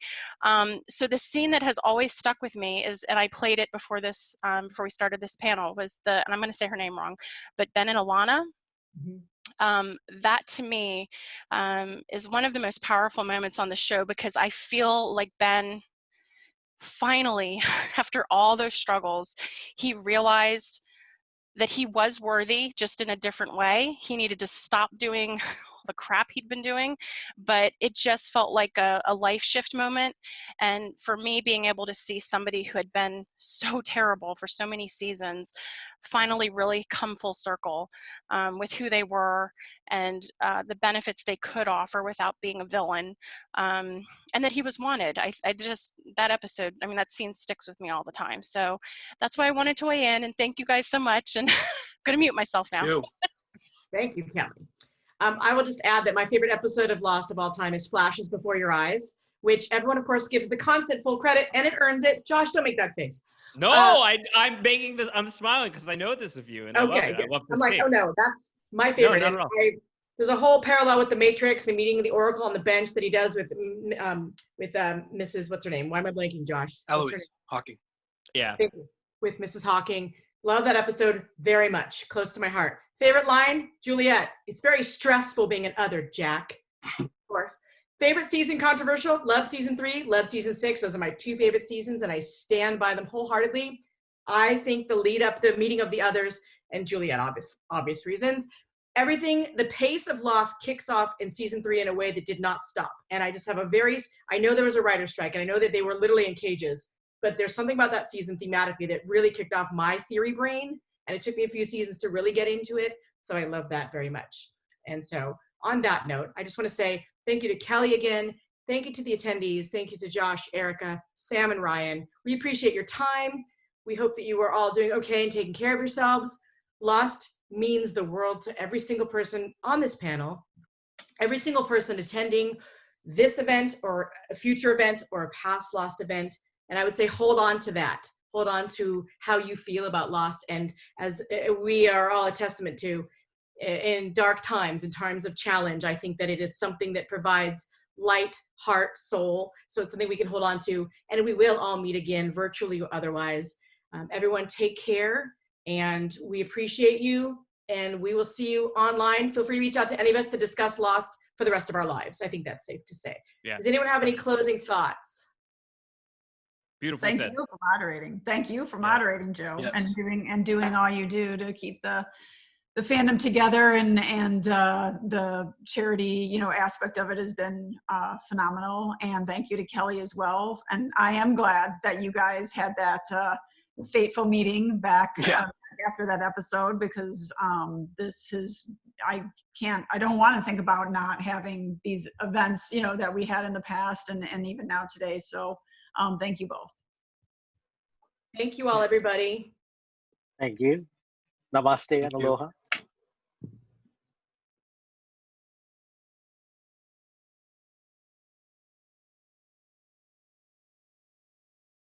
So the scene that has always stuck with me is, and I played it before this, before we started this panel, was and I'm going to say her name wrong, but Ben and Alana. That to me is one of the most powerful moments on the show, because I feel like Ben finally, after all those struggles, he realized that he was worthy, just in a different way. He needed to stop doing the crap he'd been doing, but it just felt like a life shift moment. And for me, being able to see somebody who had been so terrible for so many seasons finally really come full circle with who they were and the benefits they could offer without being a villain, and that he was wanted. I just, that episode, I mean, that scene sticks with me all the time. So that's why I wanted to weigh in, and thank you guys so much. And I'm going to mute myself now. Thank you, Kelly. I will just add that my favorite episode of Lost of all time is Flashes Before Your Eyes, which everyone, of course, gives the constant full credit, and it earns it. Josh, don't make that face. No, I'm making this. I'm smiling because I know this of you, and I love it. I love this. I'm like, tape. oh no, that's my favorite. No, And there's a whole parallel with the Matrix and meeting the Oracle on the bench that he does with Mrs. What's her name? Why am I blanking, Josh? Eloise Hawking. Yeah. Thank you. With Mrs. Hawking. Love that episode very much. Close to my heart. Favorite line, Juliet. It's very stressful being an other, Jack. Of course. Favorite season, controversial. Love season 3. Love season 6. Those are my 2 favorite seasons, and I stand by them wholeheartedly. I think the lead up, the meeting of the others, and Juliet, obvious reasons. Everything, the pace of Lost kicks off in season 3 in a way that did not stop. And I just have I know there was a writer's strike, and I know that they were literally in cages, but there's something about that season thematically that really kicked off my theory brain. And it took me a few seasons to really get into it. So I love that very much. And so on that note, I just want to say thank you to Kelly again. Thank you to the attendees. Thank you to Josh, Erica, Sam, and Ryan. We appreciate your time. We hope that you are all doing okay and taking care of yourselves. Lost means the world to every single person on this panel, every single person attending this event or a future event or a past Lost event. And I would say hold on to that. Hold on to how you feel about Lost. And as we are all a testament to, in dark times, in times of challenge, I think that it is something that provides light, heart, soul. So it's something we can hold on to. And we will all meet again, virtually or otherwise. Everyone take care, and we appreciate you. And we will see you online. Feel free to reach out to any of us to discuss Lost for the rest of our lives. I think that's safe to say. Yeah. Does anyone have any closing thoughts? Beautiful. Thank you for moderating. Thank you for moderating, Jo, Yes. and doing all you do to keep the fandom together, and the charity, aspect of it has been phenomenal. And thank you to Kelly as well. And I am glad that you guys had that fateful meeting back Yeah. after that episode, because this is, I don't want to think about not having these events, that we had in the past and even now today. So thank you both. Thank you all, everybody. Thank you. Namaste and Thank you. aloha.